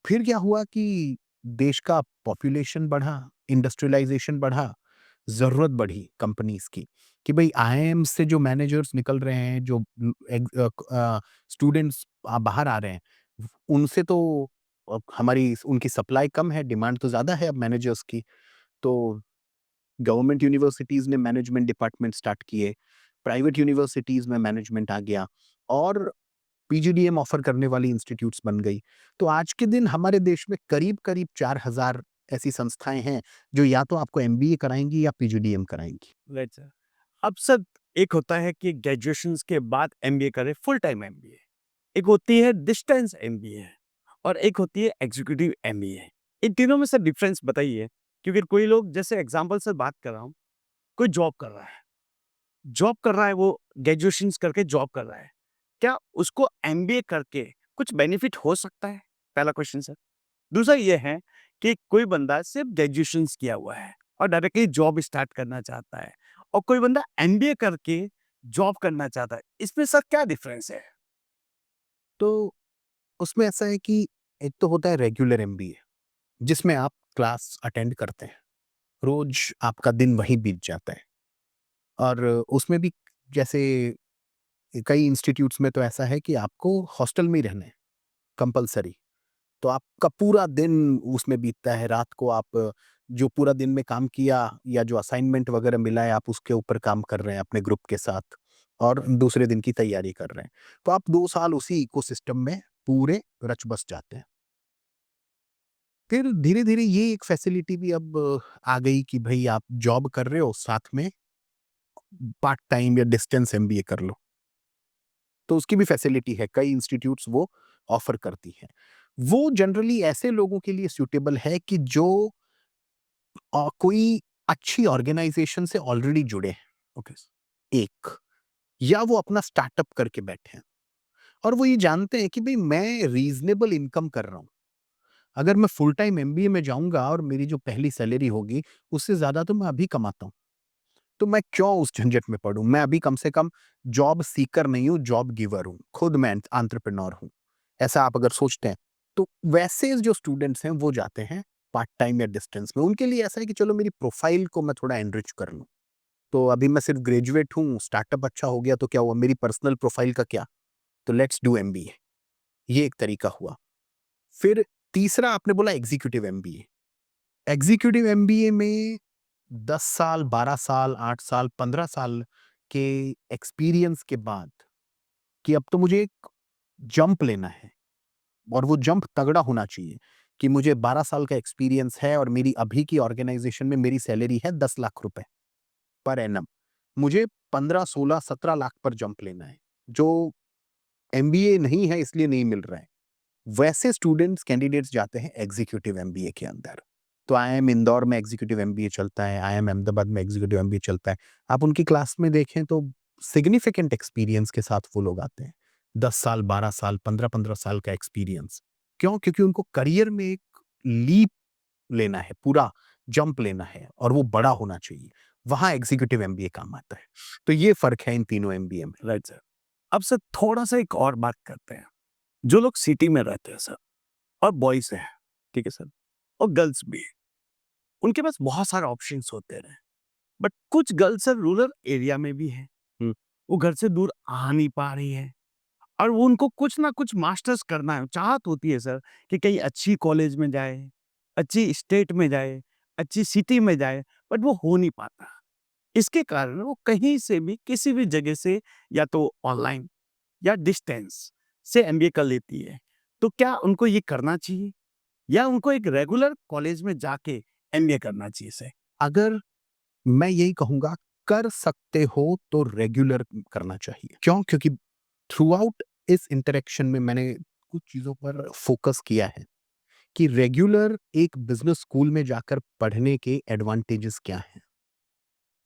फिर क्या हुआ कि देश का पॉपुलेशन बढ़ा, इंडस्ट्रियलाइजेशन बढ़ा, ज़रूरत बढ़ी कंपनीज़ की कि भई आईआईएम से जो मैनेजर्स निकल रहे हैं, जो स्टूडेंट्स बाहर आ रहे हैं, उनसे तो हमारी उनकी सप्लाई कम है, डिमांड तो ज़्यादा है अब मैनेजर्स की। तो गवर्नमेंट यूनिवर्सिटीज़ ने मैनेजमेंट डिपार्टमेंट स्टार्ट किए, प्राइवेट यूनिवर्सिटीज़ में मैनेजमेंट आ गया और पीजीडीएम ऑफर करने वाली इंस्टीट्यूट्स बन गई। तो आज के दिन हमारे देश में करीब-करीब 4000 ऐसी संस्थाएँ हैं, जो या तो आपको एमबीए कराएँगी या पीजीडीएम कराएँगी। Right sir. अब सर, एक होता है कि ग्रेजुएशंस के बाद एमबीए करें, फुल टाइम एमबीए। एक होती है डिस्टेंस एमबीए और एक होती है एग्जीक्यूटिव एमबीए। इन तीनों में से डिफरेंस बताइए, क्योंकि कोई लोग, जैसे एग्जांपल से बात कर रहा हूँ, कोई जॉब कर रहा है, वो ग्रेजुएशंस करके जॉब कर रहा है। क्या उसको एमबीए करके कुछ बेनिफिट हो सकता है? पहला क्वेश्चन सर। दूसरा ये है कि कोई बंदा सिर्फ ग्रेजुएशंस किया हुआ है और डायरेक्टली जॉब स्टार्ट करना चाहता है, और कोई बंदा एमबीए करके जॉब करना चाहता है। इसमें सर क्या डिफरेंस है? तो उसमें ऐसा है कि एक तो होता है रेगुलर एमबीए, जिसमें आप क्लास अटेंड करते हैं। रोज़ आपका दिन वहीं बीत जाता है और उसमें भी जैसे कई इंस्टीट्यूट्स में तो ऐसा है कि आपको हॉस्टल में ही रहना है, कंपल्सरी। तो आपका पूरा दिन उसमें बीतता है। रात को आप जो पूरा दिन में काम किया या जो असाइनमेंट वगैरह मिला है, आप उसके ऊपर काम कर रहे हैं अपने ग्रुप के साथ और दूसरे दिन की तैयारी कर रहे हैं। तो आप 2 साल उसी इकोसिस्टम में पूरे रच-बस जाते हैं। फिर धीरे-धीरे ये एक फैसिलिटी भी अब आ गई कि भई आप जॉब कर रहे हो, साथ में पार्ट टाइम या डिस्टेंस एमबीए कर लो। तो उसकी भी फैसिलिटी है, कई इंस्टीट्यूट्स वो ऑफर करती हैं। वो जनरली ऐसे लोगों के लिए सूटेबल है कि जो कोई अच्छी ऑर्गेनाइजेशन से ऑलरेडी जुड़े हैं, ओके। एक, या वो अपना स्टार्टअप करके बैठे हैं और वो ये जानते हैं कि भई मैं रीज़नेबल इनकम कर रहा हूँ। अगर मैं फुल टाइम एमबीए में जाऊँगा और मेरी जो पहली सैलरी होगी, उससे ज़्यादा तो मैं अभी कमाता हूँ। तो मैं क्यों उस झंझट में पड़ूँ? मैं अभी कम से कम जॉब सीकर नहीं हूँ, जॉब गिवर हूँ। खुद मैं एंटरप्रेन्योर हूँ। ऐसा आप अगर सोचते हैं, तो वैसे जो स्टूडेंट्स हैं, वो जाते हैं पार्ट टाइम या डिस्टेंस में। उनके लिए ऐसा है कि चलो मेरी प्रोफाइल को मैं थोड़ा एनरिच कर लूँ। तो अभी मैं सिर्फ ग्रेजुएट हूँ, स्टार्टअप अच्छा हो गया तो क्या हुआ? मेरी पर्सनल प्रोफाइल का क्या? तो लेट्स डू एमबीए। ये एक तरीका हुआ। फिर तीसरा आपने बोला एग्ज़ीक्यूटिव एमबीए। एग्ज़ीक्यूटिव एमबीए में 10 साल, 12 साल, 8 साल, 15 साल के एक्सपीरियंस के बाद कि अब तो मुझे एक जंप लेना है और वो जंप तगड़ा होना चाहिए कि मुझे 12 साल का एक्सपीरियंस है और मेरी अभी की ऑर्गेनाइजेशन में मेरी सैलरी है 10 लाख रुपए पर एनम। मुझे 15, 16, 17 लाख पर जंप लेना है, जो एमबीए नहीं है इसलिए नहीं मिल रहा है। वैसे स्टूडेंट्स कैंडिडेट्स जाते हैं एग्जीक्यूटिव एमबीए के अंदर। तो आईआईएम इंदौर में एग्जीक्यूटिव एमबीए चलता है, आईआईएम अहमदाबाद में एग्जीक्यूटिव एमबीए चलता है। आप उनकी क्लास में देखें तो सिग्निफिकेंट एक्सपीरियंस के साथ वो लोग आते हैं। 10 साल, 12 साल, 15-15 साल का एक्सपीरियंस। क्यों? क्योंकि उनको करियर में एक लीप लेना है, पूरा जंप लेना है और वो बड़ा होना चाहिए। वहाँ एग्जीक्यूटिव एमबीए काम आता है। तो ये फ़र्क है इन तीनों एमबीए में। Right sir. अब सर थोड़ा-सा एक और बात करते हैं। जो लोग सिटी में रहते हैं सर और बॉयज़ हैं, ठीक है सर? और गर्ल्स भी, उनके पास बहुत सारे ऑप्शंस होते हैं। बट कुछ गर्ल्स सर रूरल एरिया में भी हैं। वो घर से दूर आ नहीं पा रही है और वो उनको कुछ ना कुछ मास्टर्स करना है। चाहत होती है सर कि कहीं अच्छी कॉलेज में जाए, अच्छी स्टेट में जाए, अच्छी सिटी में जाए, बट वो हो नहीं पाता। इसके कारण वो कहीं से भी किसी भी जगह से या तो ऑनलाइन या डिस्टेंस से एमबीए कर लेती है। तो क्या उनको ये करना चाहिए या उनको एक रेगुलर कॉलेज में जाके एमबीए करना चाहिए सर? अगर मैं यही कहूँगा, कर सकते हो तो रेगुलर करना चाहिए। क्यों? क्योंकि थ्रू आउट इस इंटरेक्शन में मैंने कुछ चीज़ों पर फ़ोकस किया है कि रेगुलर एक बिज़नेस स्कूल में जाकर पढ़ने के एडवांटेजेस क्या हैं।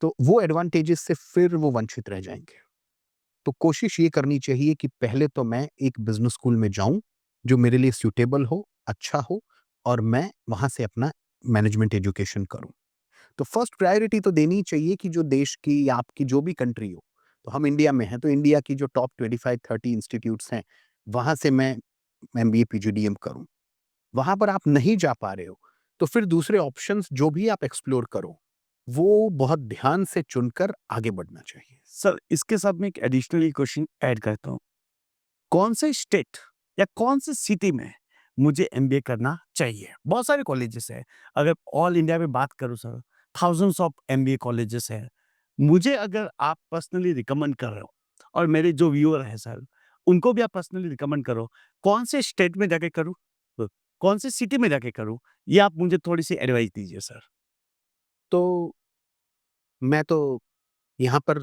तो वो एडवांटेजेस से फिर वो वंचित रह जाएँगे। तो कोशिश ये करनी चाहिए कि पहले तो मैं एक बिज़नेस स्कूल में जाऊँ, जो मेरे लिए सूटेबल हो, अच्छा हो और मैं वहाँ से अपना मैनेजमेंट एजुकेशन करूँ। तो फर्स्ट प्रायोरिटी तो देनी ही चाहिए कि जो देश की या आपकी जो भी कंट्री हो, तो हम इंडिया में हैं, तो इंडिया की जो टॉप 25-30 इंस्टीट्यूट्स हैं, वहाँ से मैं एमबीए, पीजीडीएम करूँ। वहाँ पर आप नहीं जा पा रहे हो, तो फिर दूसरे ऑप्शंस जो भी आप एक्सप्लोर करो, वो बहुत ध्यान से चुनकर आगे बढ़ना चाहिए। सर इसके साथ में एक एडिशनल क्वेश्चन ऐड करता हूँ। कौन से स्टेट या कौन से सिटी में मुझे एमबीए करना चाहिए? बहुत सारे कॉलेजेस हैं। अगर ऑल इंडिया में बात करूँ sir, thousands of MBA colleges हैं। मुझे अगर आप पर्सनली रिकमेंड कर रहे हो और मेरे जो व्यूअर हैं सर, उनको भी आप पर्सनली रिकमेंड करो, कौन से स्टेट में जाके करूँ? कौन से सिटी में जाके करूँ? ये आप मुझे थोड़ी-सी एडवाइस दीजिए सर। तो मैं तो यहाँ पर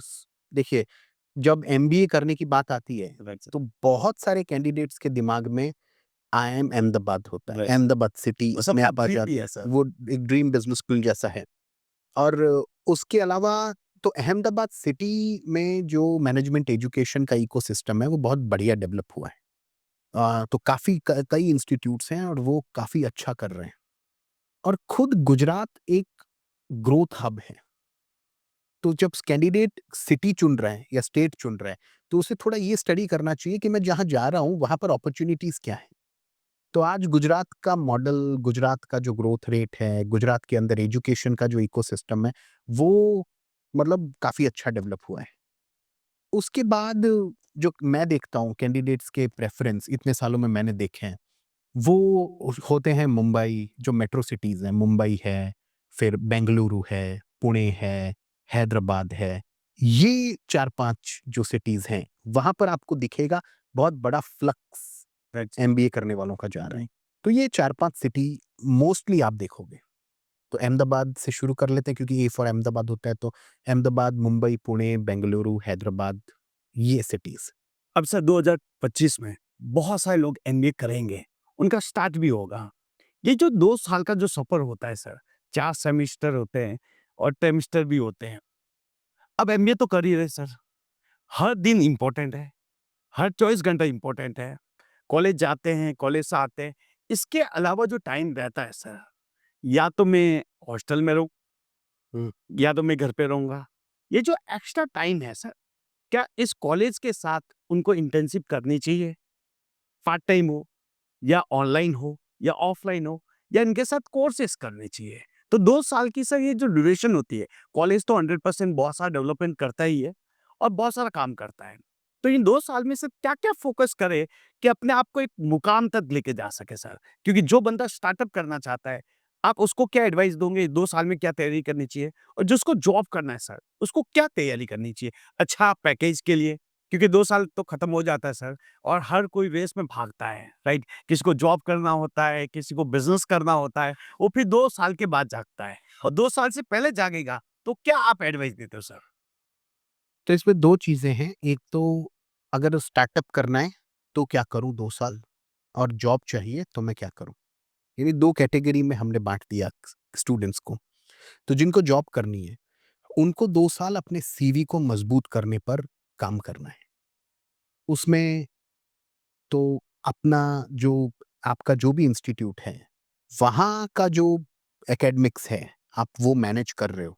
देखिए, जब एमबीए करने की बात आती है, राइट सर। तो बहुत सारे कैंडिडेट्स के दिमाग में आईआईएम अहमदाबाद होता है। राइट। अहमदाबाद सिटी वो सब में आप आ ड्रीम जाते भी है सर। वो एक ड्रीम बिज़नेस स्कूल जैसा है। और उसके अलावा तो अहमदाबाद सिटी में जो मैनेजमेंट एजुकेशन का इकोसिस्टम है, वो बहुत बढ़िया डेवलप हुआ है। तो काफ़ी क कई इंस्टीट्यूट्स हैं और वो काफ़ी अच्छा कर रहे हैं। और खुद गुजरात एक ग्रोथ हब है। तो जब कैंडिडेट सिटी चुन रहा है या स्टेट चुन रहा है, तो उसे थोड़ा ये स्टडी करना चाहिए कि मैं जहाँ जा रहा हूँ, वहाँ पर अपॉर्च्युनिटीज़ क्या हैं। तो आज गुजरात का मॉडल, गुजरात का जो ग्रोथ रेट है, गुजरात के अंदर एजुकेशन का जो इकोसिस्टम है, वो मतलब काफ़ी अच्छा डेवलप हुआ है। उसके बाद जो मैं देखता हूँ कैंडिडेट्स के प्रेफ़रेंस इतने सालों में मैंने देखे हैं, वो होते हैं मुंबई, जो मेट्रो सिटीज़ हैं, मुंबई है, फिर बेंगलुरु है, पुणे है, हैदराबाद है। ये 4-5 जो सिटीज़ हैं, वहाँ पर आपको दिखेगा बहुत बड़ा फ्लक्स राइट। एमबीए करने वालों का जा रहा है। तो ये 4-5 सिटी मोस्टली आप देखोगे। तो अहमदाबाद से शुरू कर लेते हैं क्योंकि ए फॉर अहमदाबाद होता है, तो अहमदाबाद, मुंबई, पुणे, बेंगलुरु, हैदराबाद, ये सिटीज़। अब सर 2025 में बहुत सारे लोग एमबीए करेंगे, उनका स्टार्ट भी होगा। ये जो 2 साल का जो सफ़र होता है सर, 4 सेमेस्टर होते हैं और ट्रिमेस्टर भी होते हैं। अब एमबीए तो कर ही रहे सर, हर दिन इम्पोर्टेंट है, हर 24 घंटा इम्पोर्टेंट है। कॉलेज जाते हैं, कॉलेज से आते हैं। इसके अलावा जो टाइम रहता है सर, या तो मैं हॉस्टल में रहूँ हुँ। या तो मैं घर पे रहूँगा। ये जो एक्स्ट्रा टाइम है सर, क्या इस कॉलेज के साथ उनको इंटर्नशिप करनी चाहिए? पार्ट टाइम हो या ऑनलाइन हो या ऑफलाइन हो या इनके साथ कोर्सेस करने चाहिए। तो 2 साल की सर ये जो ड्यूरेशन होती है, कॉलेज तो 100% बहुत सारा डेवलपमेंट करता ही है और बहुत सारा काम करता है। तो इन 2 साल में से क्या-क्या फ़ोकस करें कि अपने आप को एक मुकाम तक लेके जा सके सर? क्योंकि जो बंदा स्टार्टअप करना चाहता है, आप उसको क्या एडवाइस दोगे 2 साल में क्या तैयारी करनी चाहिए? और जिसको जॉब करना है सर, उसको क्या तैयारी करनी चाहिए? अच्छा पैकेज के लिए, क्योंकि 2 साल तो खत्म हो जाता है सर और हर कोई रेस में भागता है, राइट? किसी को जॉब करना होता है, किसी को बिज़नेस करना होता है, वो फिर 2 साल के बाद जागता है और 2 साल से पहले जागेगा, तो क्या आप एडवाइस देते हो सर? तो इसमें 2 चीज़ें हैं, एक तो अगर स्टार्टअप करना है, तो क्या करूँ 2 साल? और जॉब चाहिए, तो मैं क्या करूँ? यानी 2 कैटेगरी में हमने बाँट दिया स्टूडेंट्स को। तो जिनको जॉब करनी है, उनको 2 साल अपने सीवी को मज़बूत करने पर काम करना है। उसमें तो अपना जो आपका जो भी इंस्टीट्यूट है, वहाँ का जो एकेडमिक्स है, आप वो मैनेज कर रहे हो।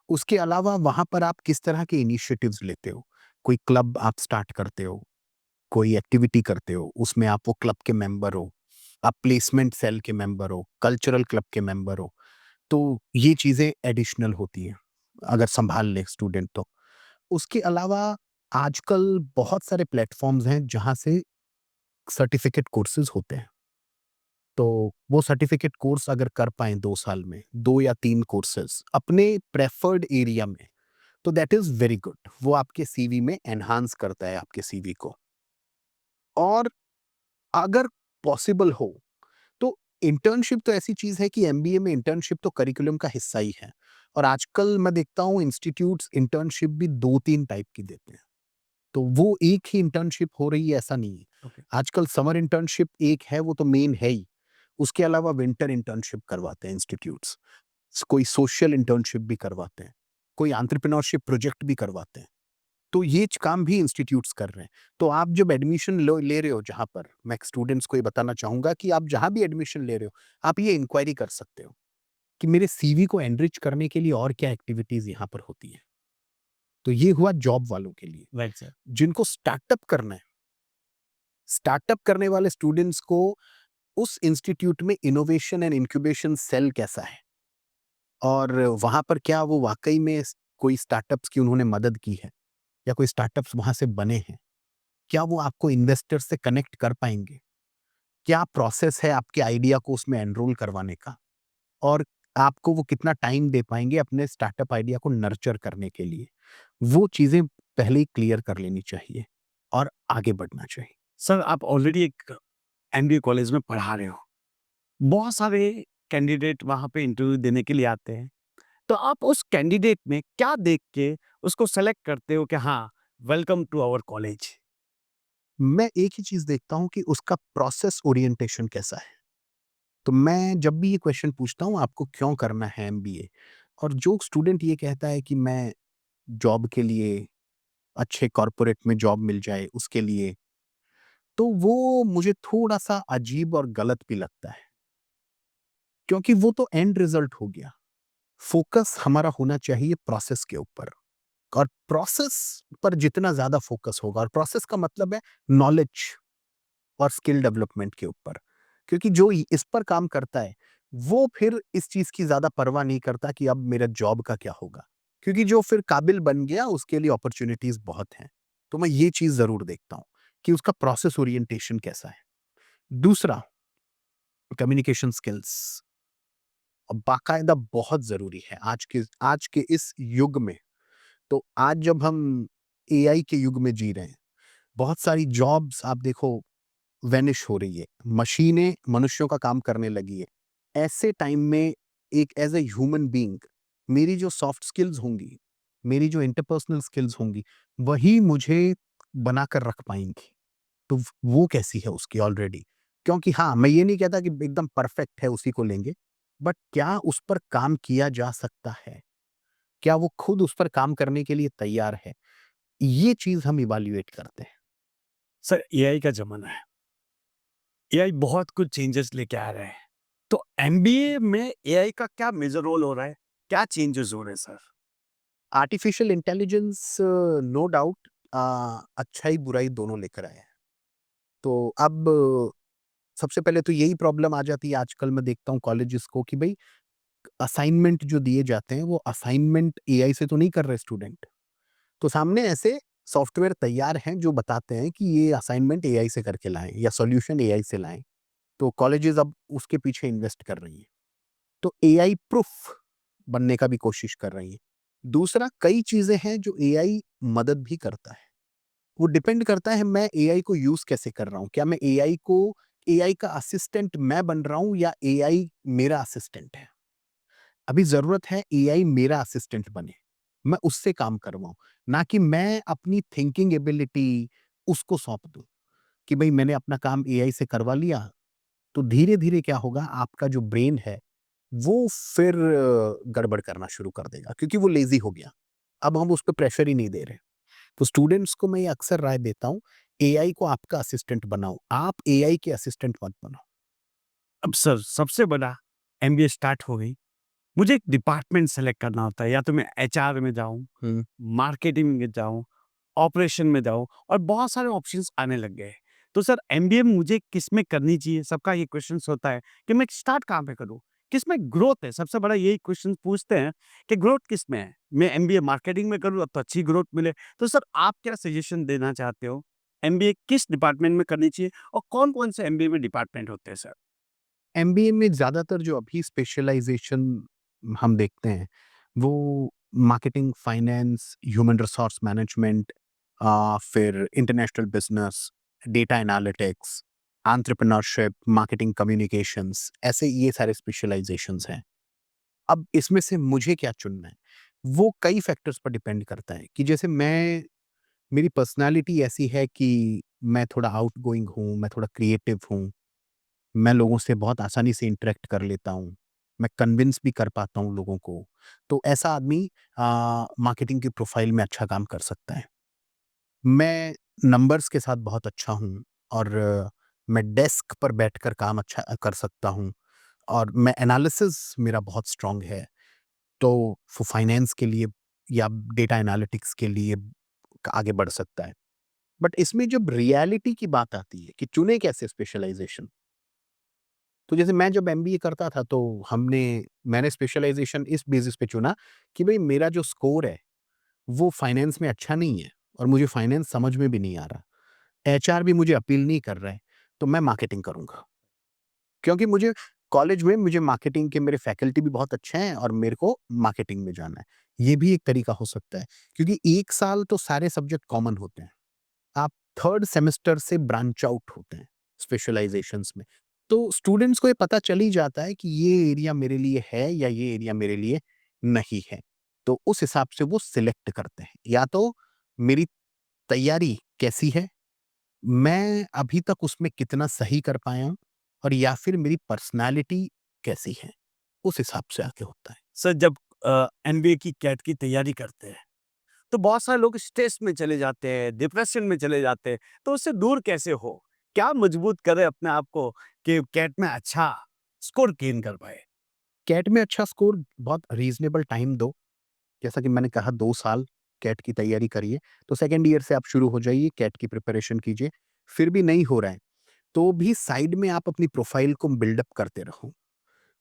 उसके अलावा वहाँ पर आप किस तरह के इनिशिएटिव्स लेते हो? कोई क्लब आप स्टार्ट करते हो, कोई एक्टिविटी करते हो, उसमें आप वो क्लब के मेंबर हो, आप प्लेसमेंट सेल के मेंबर हो, कल्चरल क्लब के मेंबर हो, तो ये चीज़ें एडिशनल होती हैं, अगर सँभाल ले स्टूडेंट तो। उसके अलावा आजकल बहुत सारे प्लेटफ़ॉर्म्स हैं जहाँ से सर्टिफ़िकेट कोर्सेज़ होते हैं। तो वो सर्टिफ़िकेट कोर्स अगर कर पाएँ 2 साल में, 2 या 3 कोर्सेज़ अपने प्रेफ़र्ड एरिया में, तो दैट इज़ वेरी गुड। वो आपके सीवी में एनहांस करता है आपके सीवी को। और अगर पॉसिबल हो, तो इंटर्नशिप तो ऐसी चीज़ है कि एमबीए में इंटर्नशिप तो करिकुलम का हिस्सा ही है। और आजकल मैं देखता हूँ इंस्टीट्यूट्स इंटर्नशिप भी 2-3 टाइप की देते हैं। तो वो एक ही इंटर्नशिप हो रही है ऐसा नहीं है। ओके। आजकल समर इंटर्नशिप एक है, वो तो मेन है ही। उसके अलावा विंटर इंटर्नशिप करवाते हैं इंस्टीट्यूट्स। कोई सोशल इंटर्नशिप भी करवाते हैं। कोई एंटरप्रेन्योरशिप प्रोजेक्ट भी करवाते हैं। तो ये काम भी इंस्टीट्यूट्स कर रहे हैं। तो आप जब एडमिशन ले रहे हो जहाँ पर, मैं स्टूडेंट्स को ये बताना चाहूँगा कि आप जहाँ भी एडमिशन ले रहे हो, आप ये इंक्वायरी कर सकते हो कि मेरे सीवी को एनरिच करने के लिए और क्या एक्टिविटीज़ यहाँ पर होती हैं। तो ये हुआ जॉब वालों के लिए। Right sir. जिनको स्टार्टअप करना है, स्टार्टअप करने वाले स्टूडेंट्स को उस इंस्टीट्यूट में इनोवेशन एंड इंक्यूबेशन सेल कैसा है और वहाँ पर क्या वो वाक़ई में कोई स्टार्टअप्स की उन्होंने मदद की है या कोई स्टार्टअप्स वहाँ से बने हैं? क्या वो आपको इन्वेस्टर्स से कनेक्ट कर पाएँगे? क्या प्रोसेस है आपके आइडिया को उसमें एनरोल करवाने का? और आपको वो कितना टाइम दे पाएँगे अपने स्टार्टअप आइडिया को नर्चर करने के लिए? वो चीज़ें पहले ही क्लियर कर लेनी चाहिए और आगे बढ़ना चाहिए। सर आप ऑलरेडी एक एमबीए कॉलेज में पढ़ा रहे हो। बहुत सारे कैंडिडेट वहाँ पे इंटरव्यू देने के लिए आते हैं। तो आप उस कैंडिडेट में क्या देख के उसको सेलेक्ट करते हो कि हाँ, वेलकम टू आवर कॉलेज? मैं एक ही चीज़ देखता हूँ कि उसका प्रोसेस ओरिएंटेशन कैसा है। तो मैं जब भी ये क्वेश्चन पूछता हूँ आपको क्यों करना है एमबीए? और जो स्टूडेंट ये कहता है कि मैं जॉब के लिए अच्छे कॉर्पोरेट में जॉब मिल जाए उसके लिए, तो वो मुझे थोड़ा-सा अजीब और गलत भी लगता है। क्योंकि वो तो एंड रिज़ल्ट हो गया। फ़ोकस हमारा होना चाहिए प्रोसेस के ऊपर और प्रोसेस पर जितना ज़्यादा फ़ोकस होगा और प्रोसेस का मतलब है नॉलेज और स्किल डेवलपमेंट के ऊपर। क्योंकि जो इस पर काम करता है, वो फिर इस चीज़ की ज़्यादा परवाह नहीं करता कि अब मेरा जॉब का क्या होगा। क्योंकि जो फिर काबिल बन गया उसके लिए अपॉर्च्युनिटीज़ बहुत हैं। तो मैं ये चीज़ ज़रूर देखता हूँ कि उसका प्रोसेस ओरिएंटेशन कैसा है। दूसरा, कम्युनिकेशन स्किल्स बाकायदा बहुत ज़रूरी है आज के इस युग में। तो आज जब हम एआई के युग में जी रहे हैं, बहुत सारी जॉब्स आप देखो वैनिश हो रही है। मशीनें मनुष्यों का काम करने लगी है। ऐसे टाइम में एक एज़ अ ह्यूमन बीइंग मेरी जो सॉफ्ट स्किल्स होंगी, मेरी जो इंटरपर्सनल स्किल्स होंगी, वही मुझे बनाकर रख पाएँगी। तो वो कैसी है उसकी ऑलरेडी? क्योंकि हाँ, मैं ये नहीं कहता कि एकदम परफेक्ट है उसी को लेंगे, बट क्या उस पर काम किया जा सकता है? क्या वो खुद उस पर काम करने के लिए तैयार है? ये चीज़ हम इवैल्यूएट करते हैं। सर एआई का ज़माना है। एआई बहुत कुछ चेंजेस लेके आ रहा है। तो एमबीए में एआई का क्या मेजर रोल हो रहा है? क्या चेंजेस हो रहे हैं sir? Artificial intelligence no doubt अच्छाई बुराई दोनों लेकर आया है। तो अब सबसे पहले तो यही प्रॉब्लम आ जाती है आजकल मैं देखता हूँ कॉलेजेस को कि भई असाइनमेंट जो दिए जाते हैं वो असाइनमेंट एआई से तो नहीं कर रहे स्टूडेंट। तो सामने ऐसे सॉफ्टवेयर तैयार हैं जो बताते हैं कि ये असाइनमेंट एआई से करके लाएँ या सॉल्यूशन एआई से लाएँ। तो कॉलेजेस अब उसके पीछे इन्वेस्ट कर रही हैं। तो एआई प्रूफ बनने का भी कोशिश कर रही हैं। दूसरा कई चीज़ें हैं जो एआई मदद भी करता है। वो डिपेंड करता है मैं एआई को यूज़ कैसे कर रहा हूँ। क्या मैं एआई का असिस्टेंट मैं बन रहा हूँ या एआई मेरा असिस्टेंट है? अभी ज़रूरत है एआई मेरा असिस्टेंट बने। मैं उससे काम करवाऊँ, ना कि मैं अपनी थिंकिंग एबिलिटी उसको सौंप दूँ कि भई मैंने अपना काम एआई से करवा लिया, तो धीरे-धीरे क्या होगा आपका जो ब्रेन है, वो फिर गड़बड़ करना शुरू कर देगा क्योंकि वो लेज़ी हो गया। अब हम उस पे प्रेशर ही नहीं दे रहे। तो स्टूडेंट्स को मैं ये अक्सर राय देता हूँ, एआई को आपका असिस्टेंट बनाओ, आप एआई के असिस्टेंट मत बनो। अब सर सबसे बड़ा एमबीए स्टार्ट हो गई, मुझे एक डिपार्टमेंट सेलेक्ट करना होता है, या तो मैं एचआर में जाऊँ, मार्केटिंग में जाऊँ, ऑपरेशन में जाऊँ, और बहुत सारे ऑप्शंस आने लग गए हैं। तो सर एमबीए मुझे किसमें करनी चाहिए? सबका ये क्वेश्चंस होता है कि मैं स्टार्ट कहाँ पे करूँ? किसमें ग्रोथ है? सबसे बड़ा यही क्वेश्चन पूछते हैं कि ग्रोथ किसमें है? मैं एमबीए मार्केटिंग में करूँ, अब तो अच्छी ग्रोथ मिले। तो सर आप क्या सजेशन देना चाहते हो? एमबीए किस डिपार्टमेंट में करनी चाहिए और कौन-कौन से एमबीए में डिपार्टमेंट होते हैं सर? एमबीए में ज़्यादातर जो अभी स्पेशलाइज़ेशन हम देखते हैं, वो marketing, finance, human resource management, फिर international business, data analytics, entrepreneurship, marketing communications, ऐसे ये सारे स्पेशलाइज़ेशंस हैं। अब इसमें से मुझे क्या चुनना है, वो कई फैक्टर्स पर डिपेंड करता है कि जैसे मेरी पर्सनैलिटी ऐसी है कि मैं थोड़ा आउटगोइंग हूँ, मैं थोड़ा क्रिएटिव हूँ। मैं लोगों से बहुत आसानी से इंटरेक्ट कर लेता हूँ। मैं कन्विंस भी कर पाता हूँ लोगों को। तो ऐसा आदमी मार्केटिंग की प्रोफ़ाइल में अच्छा काम कर सकता है। मैं नंबर्स के साथ बहुत अच्छा हूँ और मैं डेस्क पर बैठकर काम अच्छा कर सकता हूँ और मैं एनालिसिस मेरा बहुत स्ट्रॉन्ग है। तो वो फाइनेंस के लिए या डेटा एनालिटिक्स के लिए आगे बढ़ सकता है। बट इसमें जब रियलिटी की बात आती है कि चुने कैसे स्पेशलाइज़ेशन, तो जैसे मैं जब एमबीए करता था तो मैंने स्पेशलाइज़ेशन इस बेसिस पे चुना कि भई मेरा जो स्कोर है, वो फाइनेंस में अच्छा नहीं है और मुझे फाइनेंस समझ में भी नहीं आ रहा। एचआर भी मुझे अपील नहीं कर रहा है, तो मैं मार्केटिंग करूँगा। क्योंकि मुझे कॉलेज में मुझे मार्केटिंग के मेरे फैकल्टी भी बहुत अच्छे हैं और मेरे को मार्केटिंग में जाना है। ये भी एक तरीका हो सकता है, क्योंकि 1 साल तो सारे सब्जेक्ट कॉमन होते हैं। आप 3rd सेमेस्टर से ब्रांच आउट होते हैं स्पेशलाइज़ेशंस में। तो स्टूडेंट्स को ये पता चल ही जाता है कि ये एरिया मेरे लिए है या ये एरिया मेरे लिए नहीं है। तो उस हिसाब से वो सिलेक्ट करते हैं। या तो मेरी तैयारी कैसी है, मैं अभी तक उसमें कितना सही कर पाया हूँ और या फिर मेरी पर्सनैलिटी कैसी है, उस हिसाब से आगे होता है। सर जब एमबीए की कैट की तैयारी करते हैं, तो बहुत सारे लोग स्ट्रेस में चले जाते हैं, डिप्रेशन में चले जाते हैं, तो उससे दूर कैसे हो? क्या मजबूत करें अपने आप को कि कैट में अच्छा स्कोर गेन कर पाए? कैट में अच्छा स्कोर बहुत रीज़नेबल टाइम दो। जैसा कि मैंने कहा 2 साल कैट की तैयारी करिए, तो सेकंड ईयर से आप शुरू हो जाइए, कैट की प्रिपरेशन कीजिए। फिर भी नहीं हो रहा है, तो भी साइड में आप अपनी प्रोफ़ाइल को बिल्डअप करते रहो।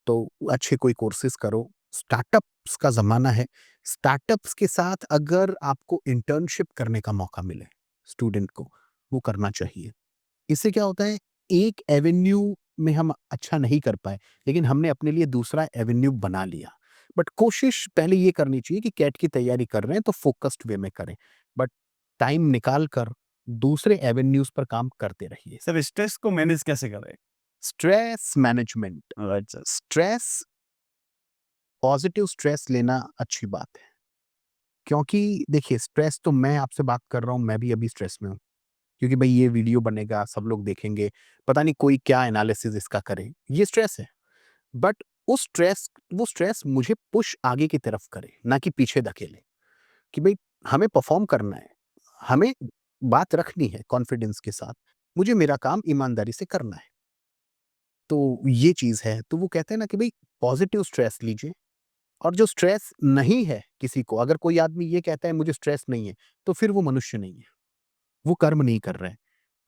तो अच्छे कोई कोर्सेज़ करो, स्टार्टअप्स का ज़माना है। स्टार्टअप्स के साथ अगर आपको इंटर्नशिप करने का मौका मिले, स्टूडेंट को, वो करना चाहिए। इससे क्या होता है, एक एवेन्यू में हम अच्छा नहीं कर पाए, लेकिन हमने अपने लिए दूसरा एवेन्यू बना लिया। बट कोशिश पहले ये करनी चाहिए कि कैट की तैयारी कर रहे हैं तो फ़ोकस्ड वे में करें। बट टाइम निकाल कर दूसरे एवेन्यूज़ पर काम करते रहिए। सर स्ट्रेस को मैनेज कैसे करें? स्ट्रेस मैनेजमेंट, अच्छा। स्ट्रेस पॉज़िटिव स्ट्रेस लेना अच्छी बात है। क्योंकि देखिए स्ट्रेस तो मैं आपसे बात कर रहा हूँ, मैं भी अभी स्ट्रेस में हूँ। क्योंकि भई ये वीडियो बनेगा, सब लोग देखेंगे, पता नहीं कोई क्या एनालिसिस इसका करे, ये स्ट्रेस है। बट वो स्ट्रेस मुझे पुश आगे की तरफ करे, ना कि पीछे धकेले, कि भई हमें परफ़ॉर्म करना है, हमें बात रखनी है कॉन्फिडेंस के साथ, मुझे मेरा काम ईमानदारी से करना है। तो ये चीज़ है, तो वो कहते हैं ना कि भई पॉज़िटिव स्ट्रेस लीजिए और जो स्ट्रेस नहीं है किसी को, अगर कोई आदमी ये कहता है मुझे स्ट्रेस नहीं है, तो फिर वो मनुष्य नहीं है, वो कर्म नहीं कर रहा है।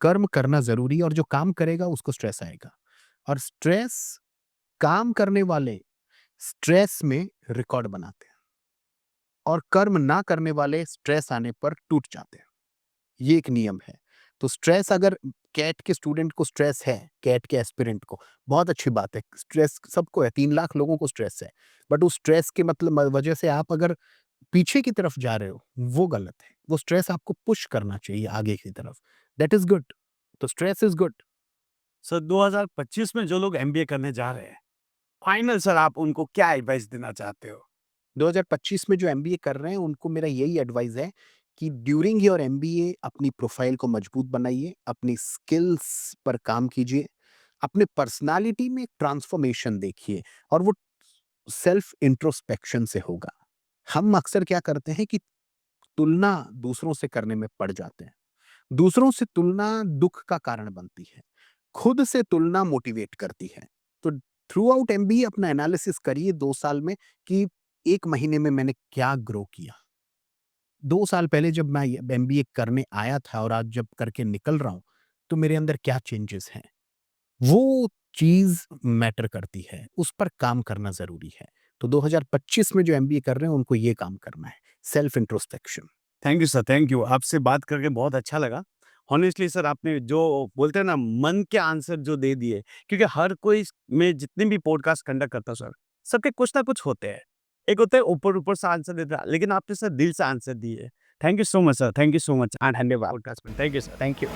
कर्म करना ज़रूरी है और जो काम करेगा उसको स्ट्रेस आएगा और स्ट्रेस काम करने वाले स्ट्रेस में रिकॉर्ड बनाते हैं और कर्म ना करने वाले स्ट्रेस आने पर टूट जाते हैं। ये एक नियम है। तो स्ट्रेस अगर कैट के स्टूडेंट को स्ट्रेस है, कैट के एस्पिरेंट को, बहुत अच्छी बात है। स्ट्रेस सबको है, 3 लाख लोगों को स्ट्रेस है। बट उस स्ट्रेस के मतलब वजह से आप अगर पीछे की तरफ जा रहे हो, वो गलत है। वो स्ट्रेस आपको पुश करना चाहिए आगे की तरफ। That is good. तो स्ट्रेस इज़ गुड। सर 2025 में जो लोग एमबीए करने जा रहे हैं, फाइनल सर आप उनको क्या एडवाइस देना चाहते हो? 2025 में जो एमबीए कर रहे हैं उनको मेरा यही एडवाइस है कि ड्यूरिंग योर एमबीए अपनी प्रोफाइल को मजबूत बनाइए, अपनी स्किल्स पर काम कीजिए, अपने पर्सनालिटी में ट्रांसफॉर्मेशन देखिए और वो सेल्फ इंट्रोस्पेक्शन से होगा। हम अक्सर क्या करते हैं कि तुलना दूसरों से करने में पड़ जाते हैं। दूसरों से तुलना दुख का कारण बनती है, खुद से तुलना मोटिवेट करती है। तो थ्रू आउट एमबीए अपना एनालिसिस करिए 2 साल में कि 1 महीने में मैंने क्या ग्रो किया। 2 साल पहले जब मैं एमबीए करने आया था और आज जब करके निकल रहा हूँ, तो मेरे अंदर क्या चेंजेस हैं? वो चीज़ मैटर करती है, उस पर काम करना ज़रूरी है। तो 2025 में जो एमबीए कर रहे हैं, उनको ये काम करना है, self introspection. Thank you sir, thank you. आपसे बात करके बहुत अच्छा लगा। हॉनेस्टली सर, आपने जो बोलते हैं ना मन के आंसर जो दे दिए, क्योंकि हर कोई मैं जितने भी पॉडकास्ट कंडक्ट करता हूँ सर, सबके कुछ ना कुछ होते हैं। एक होता है ऊपर-ऊपर से आंसर देता है, लेकिन आपने सर दिल से आंसर दिए। Thank you so much sir, thank you so much and धन्यवाद पॉडकास्ट में। Thank you sir, thank you.